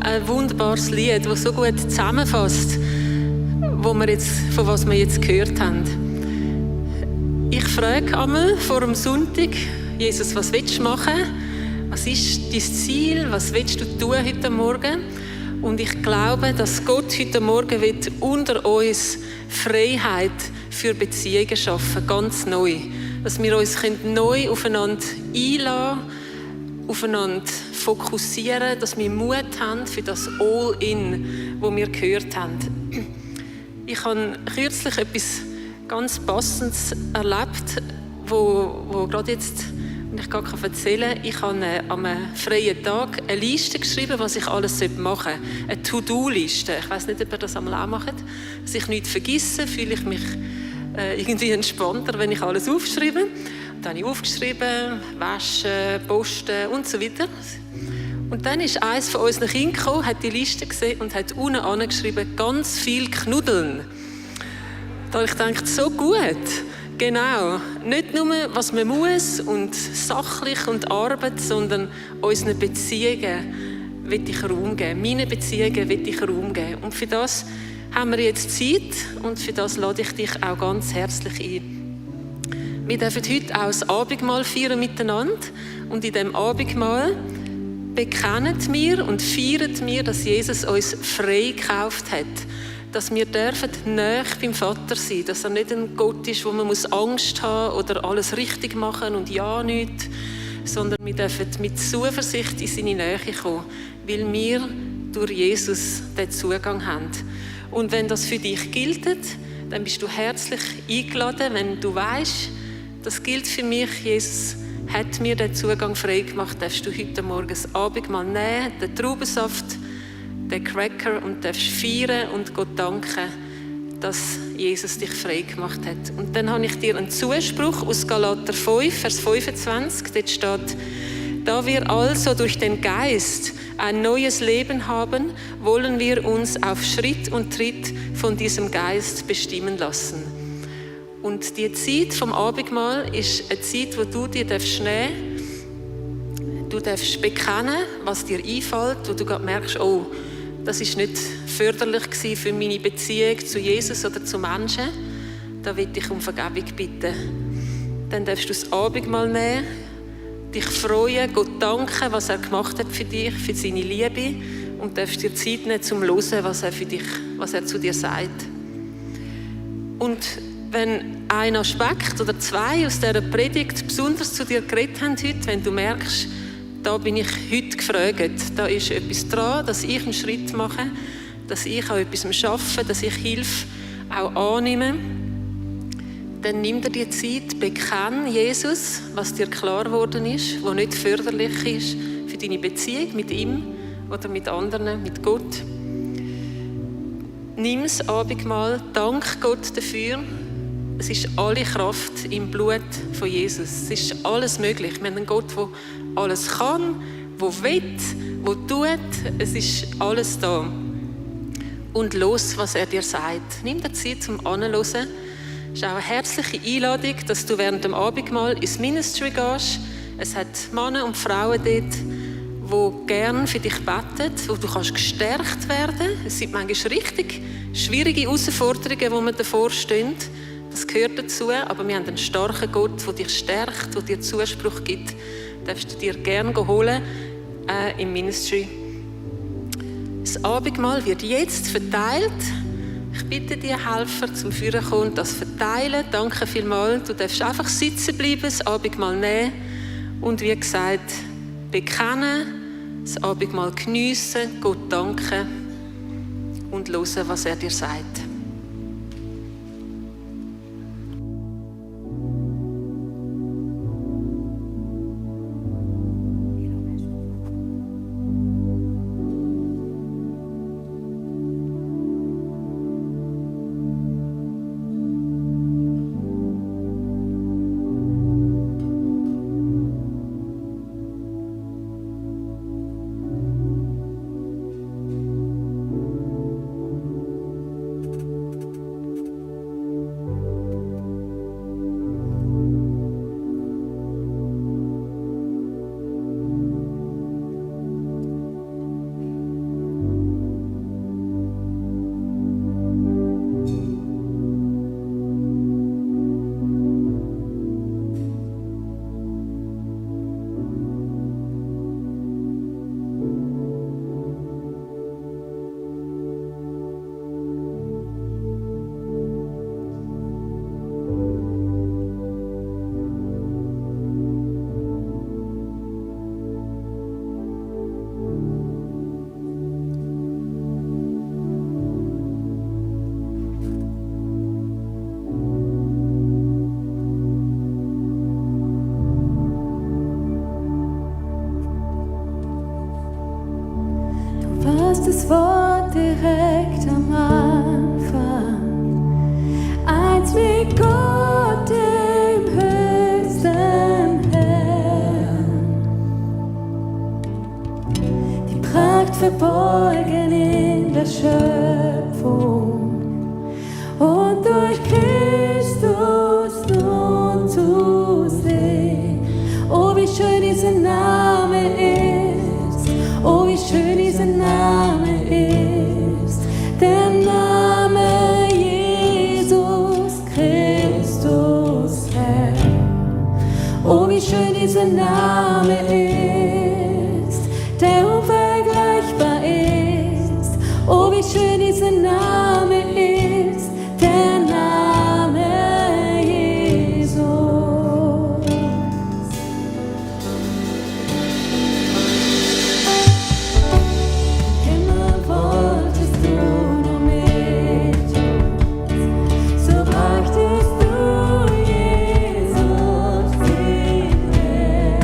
ein wunderbares Lied, das so gut zusammenfasst, von was wir jetzt gehört haben. Ich frage einmal vor dem Sonntag, Jesus, was willst du machen? Was ist dein Ziel? Was willst du tun heute Morgen? Und ich glaube, dass Gott heute Morgen wird unter uns Freiheit für Beziehungen schaffen, ganz neu. Dass wir uns neu aufeinander einlassen, aufeinander fokussieren, dass wir Mut haben für das All-In, das wir gehört haben. Ich habe kürzlich etwas ganz Passendes erlebt, wo gerade jetzt, wenn ich gar erzählen kann, ich habe an einem freien Tag eine Liste geschrieben, was ich alles machen sollte. Eine To-Do-Liste. Ich weiss nicht, ob ihr das einmal auch macht. Dass ich nichts vergesse, fühle ich mich irgendwie entspannter, wenn ich alles aufschreibe. Und dann habe ich aufgeschrieben, waschen, posten und so weiter. Und dann ist eines von unseren Kindern gekommen, hat die Liste gesehen und hat unten angeschrieben, ganz viel Knuddeln. Da habe ich gedacht, so gut. Genau. Nicht nur, was man muss und sachlich und Arbeit, sondern unseren Beziehungen will ich Raum geben. Meinen Beziehungen will ich Raum geben. Und für das haben wir jetzt Zeit und für das lade ich dich auch ganz herzlich ein. Wir dürfen heute auch das Abendmahl feiern miteinander. Und in diesem Abendmahl bekennen wir und feiern wir, dass Jesus uns frei gekauft hat. Dass wir nahe beim Vater sein dürfen. Dass er nicht ein Gott ist, wo man Angst haben muss oder alles richtig machen und ja nichts. Sondern wir dürfen mit Zuversicht in seine Nähe kommen, weil wir durch Jesus den Zugang haben. Und wenn das für dich gilt, dann bist du herzlich eingeladen, wenn du weißt, das gilt für mich, Jesus hat mir den Zugang frei gemacht, darfst du heute Morgen das Abendmahl nehmen, den Traubensaft, den Cracker und darfst feiern und Gott danken, dass Jesus dich frei gemacht hat. Und dann habe ich dir einen Zuspruch aus Galater 5, Vers 25, dort steht, da wir also durch den Geist ein neues Leben haben, wollen wir uns auf Schritt und Tritt von diesem Geist bestimmen lassen. Und die Zeit vom Abendmahl ist eine Zeit, wo du dir nehmen darfst. Du darfst bekennen, was dir einfällt, wo du gerade merkst, oh, das ist nicht förderlich für meine Beziehung zu Jesus oder zu Menschen. Da will ich um Vergebung bitten. Dann darfst du das Abendmahl nehmen, dich freuen, Gott danken, was er gemacht hat für dich, für seine Liebe und darfst dir Zeit nehmen, zum Hören, was er zu dir sagt. Und wenn ein Aspekt oder zwei aus dieser Predigt besonders zu dir geredet haben heute, wenn du merkst, da bin ich heute gefragt, da ist etwas dran, dass ich einen Schritt mache, dass ich an etwas arbeite, dass ich Hilfe auch annehme, dann nimm dir die Zeit, bekenn Jesus, was dir klar geworden ist, was nicht förderlich ist für deine Beziehung mit ihm oder mit anderen, mit Gott. Nimm das Abendmahl, dank Gott dafür. Es ist alle Kraft im Blut von Jesus. Es ist alles möglich. Wir haben einen Gott, der alles kann, der will, der tut. Es ist alles da. Und los, was er dir sagt. Nimm dir Zeit zum Anhören. Es ist auch eine herzliche Einladung, dass du während dem Abendmahl ins Ministry gehst. Es hat Männer und Frauen dort, die gerne für dich beten, wo du gestärkt werden kannst. Es sind manchmal richtig schwierige Herausforderungen, die wir davor stehen. Das gehört dazu, aber wir haben einen starken Gott, der dich stärkt, der dir Zuspruch gibt. Das darfst du dir gerne holen im Ministry. Das Abendmahl wird jetzt verteilt. Ich bitte die Helfer zum Führen kommen und das verteilen. Danke vielmals. Du darfst einfach sitzen bleiben, das Abendmahl nehmen und wie gesagt, bekennen, das Abendmahl geniessen, Gott danken und hören, was er dir sagt. großes Wort direkt am Anfang. Eins mit Gott, dem höchsten Herrn. Die Pracht verborgen in der Schöpfung und durch Christus nun zu sehen. Oh, wie schön dieser Name ist. Oh, wie schön dieser Name ist. Der Name Jesus Christus Herr. Oh, wie schön dieser Name ist, der unvergleichbar ist. Oh, wie schön dieser Name ist, der Name Jesus. Himmel wolltest du nur mit uns, so brachtest du Jesus hierher.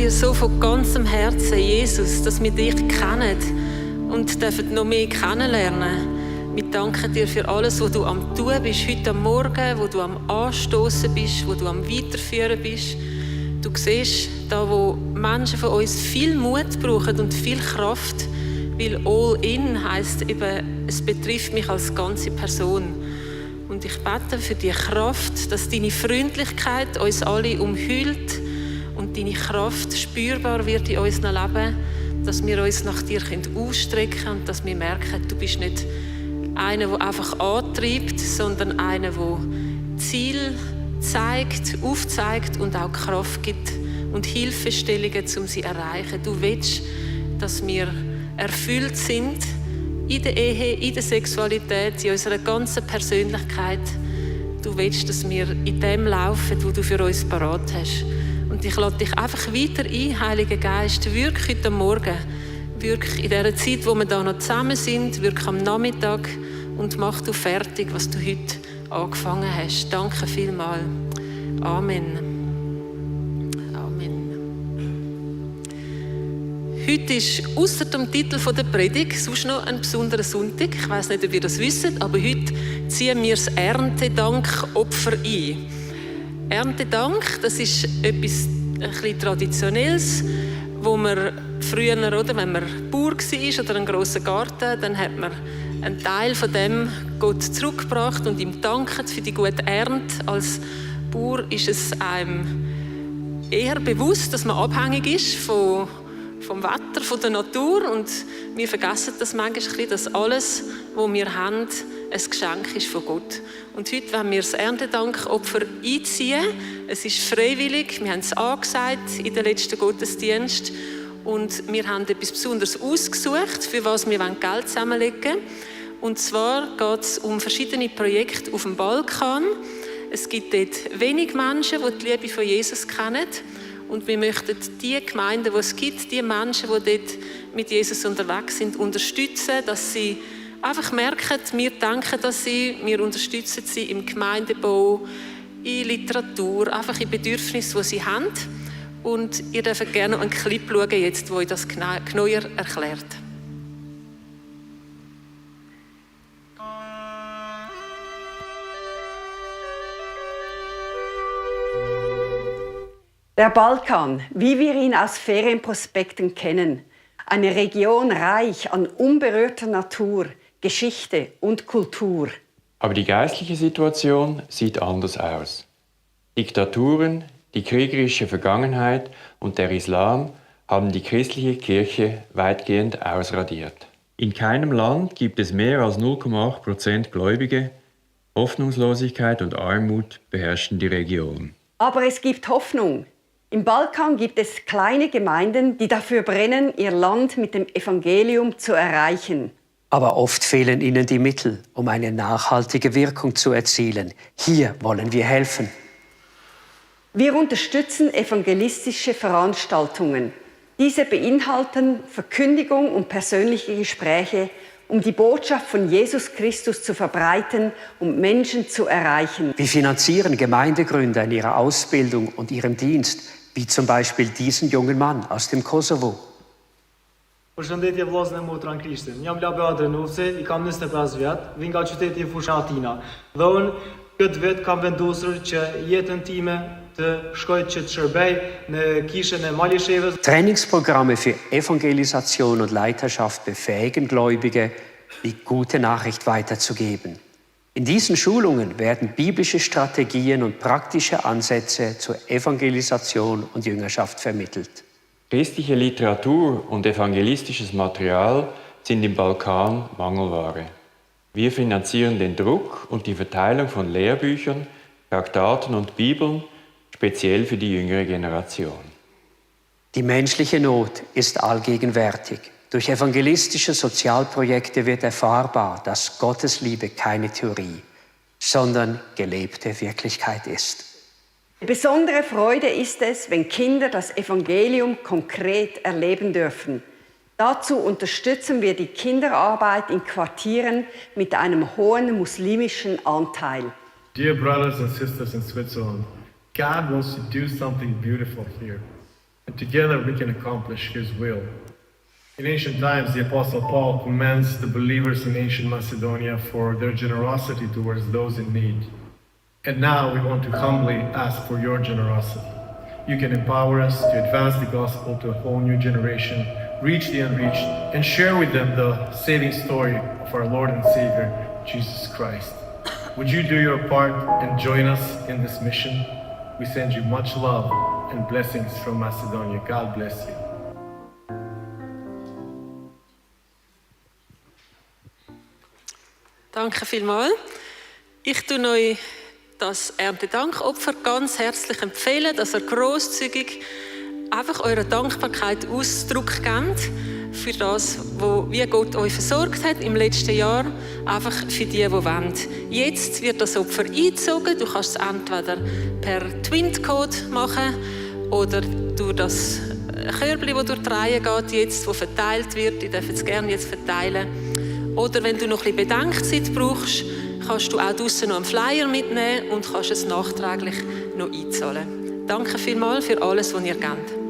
dir so von ganzem Herzen, Jesus, dass wir dich kennen und dürfen noch mehr kennenlernen. Wir danken dir für alles, was du am Tun bist, heute am Morgen, wo du am Anstoßen bist, wo du am Weiterführen bist. Du siehst, da wo Menschen von uns viel Mut brauchen und viel Kraft, weil All-In heisst eben, es betrifft mich als ganze Person. Und ich bete für die Kraft, dass deine Freundlichkeit uns alle umhüllt und deine Kraft spürbar wird in unserem Leben, dass wir uns nach dir ausstrecken können und dass wir merken, du bist nicht einer, der einfach antreibt, sondern einer, der Ziel zeigt, aufzeigt und auch Kraft gibt und Hilfestellungen, um sie zu erreichen. Du willst, dass wir erfüllt sind in der Ehe, in der Sexualität, in unserer ganzen Persönlichkeit. Du willst, dass wir in dem laufen, wo du für uns parat hast. Und ich lade dich einfach weiter ein, Heiliger Geist, wirk heute Morgen, wirk in dieser Zeit, wo wir da noch zusammen sind, wirk am Nachmittag und mach du fertig, was du heute angefangen hast. Danke vielmals. Amen. Heute ist ausser dem Titel der Predigt sonst noch ein besonderer Sonntag. Ich weiss nicht, ob ihr das wisst, aber heute ziehen wir das Erntedankopfer ein. Erntedank, das ist etwas ein bisschen Traditionelles, wo man früher, oder, wenn man Bauer war oder einen grossen Garten, dann hat man einen Teil von dem Gott zurückgebracht und ihm dankt für die gute Ernte. Als Bauer ist es einem eher bewusst, dass man abhängig ist vom Wetter, von der Natur, und wir vergessen das manchmal, dass alles, was wir haben, ein Geschenk ist von Gott. Und heute wollen wir das Erntedankopfer einziehen. Es ist freiwillig, wir haben es angesagt in den letzten Gottesdienst und wir haben etwas Besonderes ausgesucht, für was wir Geld zusammenlegen wollen. Und zwar geht es um verschiedene Projekte auf dem Balkan. Es gibt dort wenig Menschen, die die Liebe von Jesus kennen. Und wir möchten die Gemeinden, die es gibt, die Menschen, die dort mit Jesus unterwegs sind, unterstützen, dass sie einfach merken, wir denken an sie, wir unterstützen sie im Gemeindebau, in Literatur, einfach in Bedürfnissen, die sie haben. Und ihr dürft gerne einen Clip schauen, jetzt, wo euch das genauer erklärt. Der Balkan, wie wir ihn aus Ferienprospekten kennen, eine Region reich an unberührter Natur, Geschichte und Kultur. Aber die geistliche Situation sieht anders aus. Diktaturen, die kriegerische Vergangenheit und der Islam haben die christliche Kirche weitgehend ausradiert. In keinem Land gibt es mehr als 0,8% Gläubige. Hoffnungslosigkeit und Armut beherrschen die Region. Aber es gibt Hoffnung. Im Balkan gibt es kleine Gemeinden, die dafür brennen, ihr Land mit dem Evangelium zu erreichen. Aber oft fehlen ihnen die Mittel, um eine nachhaltige Wirkung zu erzielen. Hier wollen wir helfen. Wir unterstützen evangelistische Veranstaltungen. Diese beinhalten Verkündigung und persönliche Gespräche, um die Botschaft von Jesus Christus zu verbreiten und Menschen zu erreichen. Wir finanzieren Gemeindegründer in ihrer Ausbildung und ihrem Dienst, wie zum Beispiel diesen jungen Mann aus dem Kosovo. Përshëndetje vllazën e motra në Krishtin. Jam Labe Adrenovci, I kam 25 vjet, vi nga qyteti Fushatina. Dhe unë këtë vit kam vendosur që jetën time të shkoj që të shërbej në kishën e Malishevës. Trainingsprogramme für Evangelisation und Leiterschaft befähigen Gläubige, die gute Nachricht weiterzugeben. In diesen Schulungen werden biblische Strategien und praktische Ansätze zur Evangelisation und Jüngerschaft vermittelt. Christliche Literatur und evangelistisches Material sind im Balkan Mangelware. Wir finanzieren den Druck und die Verteilung von Lehrbüchern, Traktaten und Bibeln, speziell für die jüngere Generation. Die menschliche Not ist allgegenwärtig. Durch evangelistische Sozialprojekte wird erfahrbar, dass Gottes Liebe keine Theorie, sondern gelebte Wirklichkeit ist. Besondere Freude ist es, wenn Kinder das Evangelium konkret erleben dürfen. Dazu unterstützen wir die Kinderarbeit in Quartieren mit einem hohen muslimischen Anteil. Dear brothers and sisters in Switzerland, God wants to do something beautiful here. and together we can accomplish His will. In ancient times, the Apostle Paul commends the believers in ancient Macedonia for their generosity towards those in need. And now we want to humbly ask for your generosity. You can empower us to advance the gospel to a whole new generation, reach the unreached, and share with them the saving story of our Lord and Savior, Jesus Christ. Would you do your part and join us in this mission? We send you much love and blessings from Macedonia. God bless you. Danke vielmals. Ich tue euch das Erntedankopfer ganz herzlich empfehlen, dass ihr grosszügig einfach eurer Dankbarkeit Ausdruck gebt für das, wie Gott euch versorgt hat im letzten Jahr, einfach für die wollen. Jetzt wird das Opfer eingezogen. Du kannst es entweder per Twint-Code machen oder durch das Körbchen, das durch die Reihe geht, jetzt, das verteilt wird. Ich darf es gerne jetzt verteilen. Oder wenn du noch ein bisschen Bedenkzeit brauchst, kannst du auch draussen noch einen Flyer mitnehmen und kannst es nachträglich noch einzahlen. Danke vielmals für alles, was ihr gebt.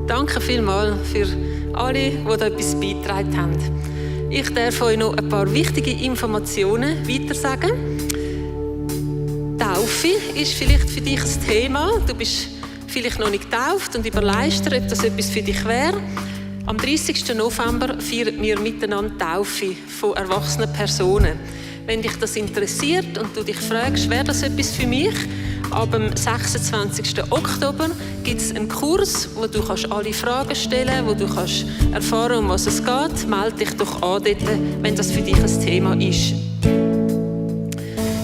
Danke vielmals für alle, die da etwas beigetragen haben. Ich darf euch noch ein paar wichtige Informationen weitersagen. Taufe ist vielleicht für dich ein Thema. Du bist vielleicht noch nicht getauft und überlegst dir, ob das etwas für dich wäre. Am 30. November feiern wir miteinander Taufe von erwachsenen Personen. Wenn dich das interessiert und du dich fragst, wäre das etwas für mich? Ab dem 26. Oktober gibt es einen Kurs, wo du alle Fragen stellen kannst, wo du erfahren, um was es geht. Melde dich doch an dort, wenn das für dich ein Thema ist.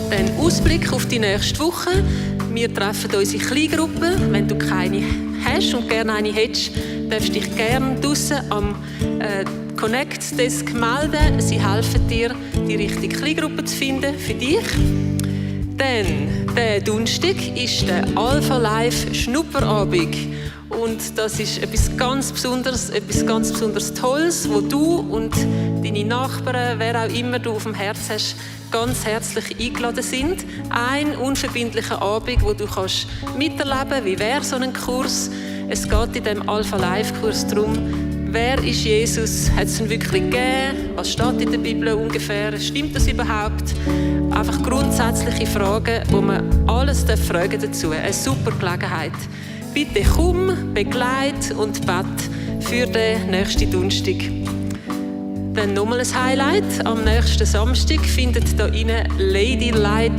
Dann Ausblick auf die nächste Woche. Wir treffen uns in Kleingruppen. Wenn du keine hast und gerne eine hättest, darfst du dich gerne draussen am Connect Desk melden. Sie helfen dir, die richtige Kleingruppe zu finden für dich. Dann, der Donnerstag ist der Alpha Live Schnupperabend. Und das ist etwas ganz Besonderes Tolles, wo du und deine Nachbarn, wer auch immer du auf dem Herz hast, ganz herzlich eingeladen sind. Ein unverbindlicher Abend, wo du miterleben kannst, wie wäre so ein Kurs. Es geht in diesem Alpha Live Kurs darum, Wer ist Jesus? Hat es ihn wirklich gegeben? Was steht in der Bibel ungefähr? Stimmt das überhaupt? Einfach grundsätzliche Fragen, wo man alles fragen dazu. Eine super Gelegenheit. Bitte komm, begleit und bett für den nächsten Donnerstag. Dann nochmal ein Highlight. Am nächsten Samstag findet hier innen Ladylike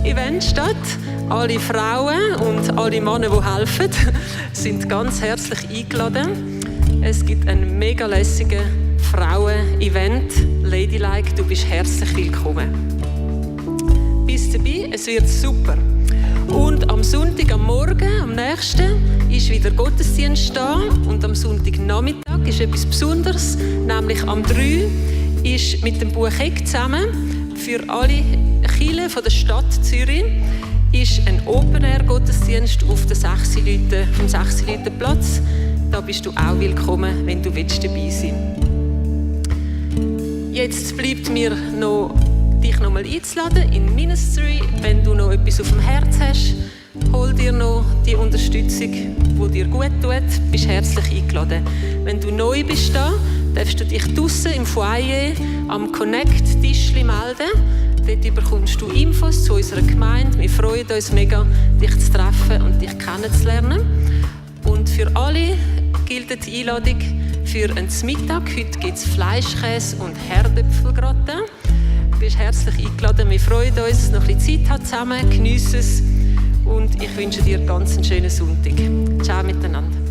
Event statt. Alle Frauen und alle Männer, die helfen, sind ganz herzlich eingeladen. Es gibt ein mega lässiges Frauen-Event. Ladylike, du bist herzlich willkommen. Bist dabei? Es wird super. Und am Sonntag, am Morgen, am nächsten, ist wieder Gottesdienst da. Und am Sonntagnachmittag ist etwas Besonderes, nämlich am 3 ist mit dem Bucheck zusammen für alle Kirchen von der Stadt Zürich ist ein Open-Air-Gottesdienst auf dem 6-Leuten-Platz. Da bist du auch willkommen, wenn du dabei sein willst. Jetzt bleibt mir noch, dich noch mal einzuladen in Ministry. Wenn du noch etwas auf dem Herz hast, hol dir noch die Unterstützung, die dir gut tut. Du bist herzlich eingeladen. Wenn du neu bist da, darfst du dich draussen im Foyer am Connect-Tischli melden. Dort bekommst du Infos zu unserer Gemeinde. Wir freuen uns mega, dich zu treffen und dich kennenzulernen. Und für alle gilt die Einladung für einen Mittag. Heute gibt es Fleischkäse und Herdöpfelgratin. Du bist herzlich eingeladen. Wir freuen uns, noch ein bisschen Zeit zusammen, geniessen es und ich wünsche dir ganz einen schönen Sonntag. Ciao miteinander.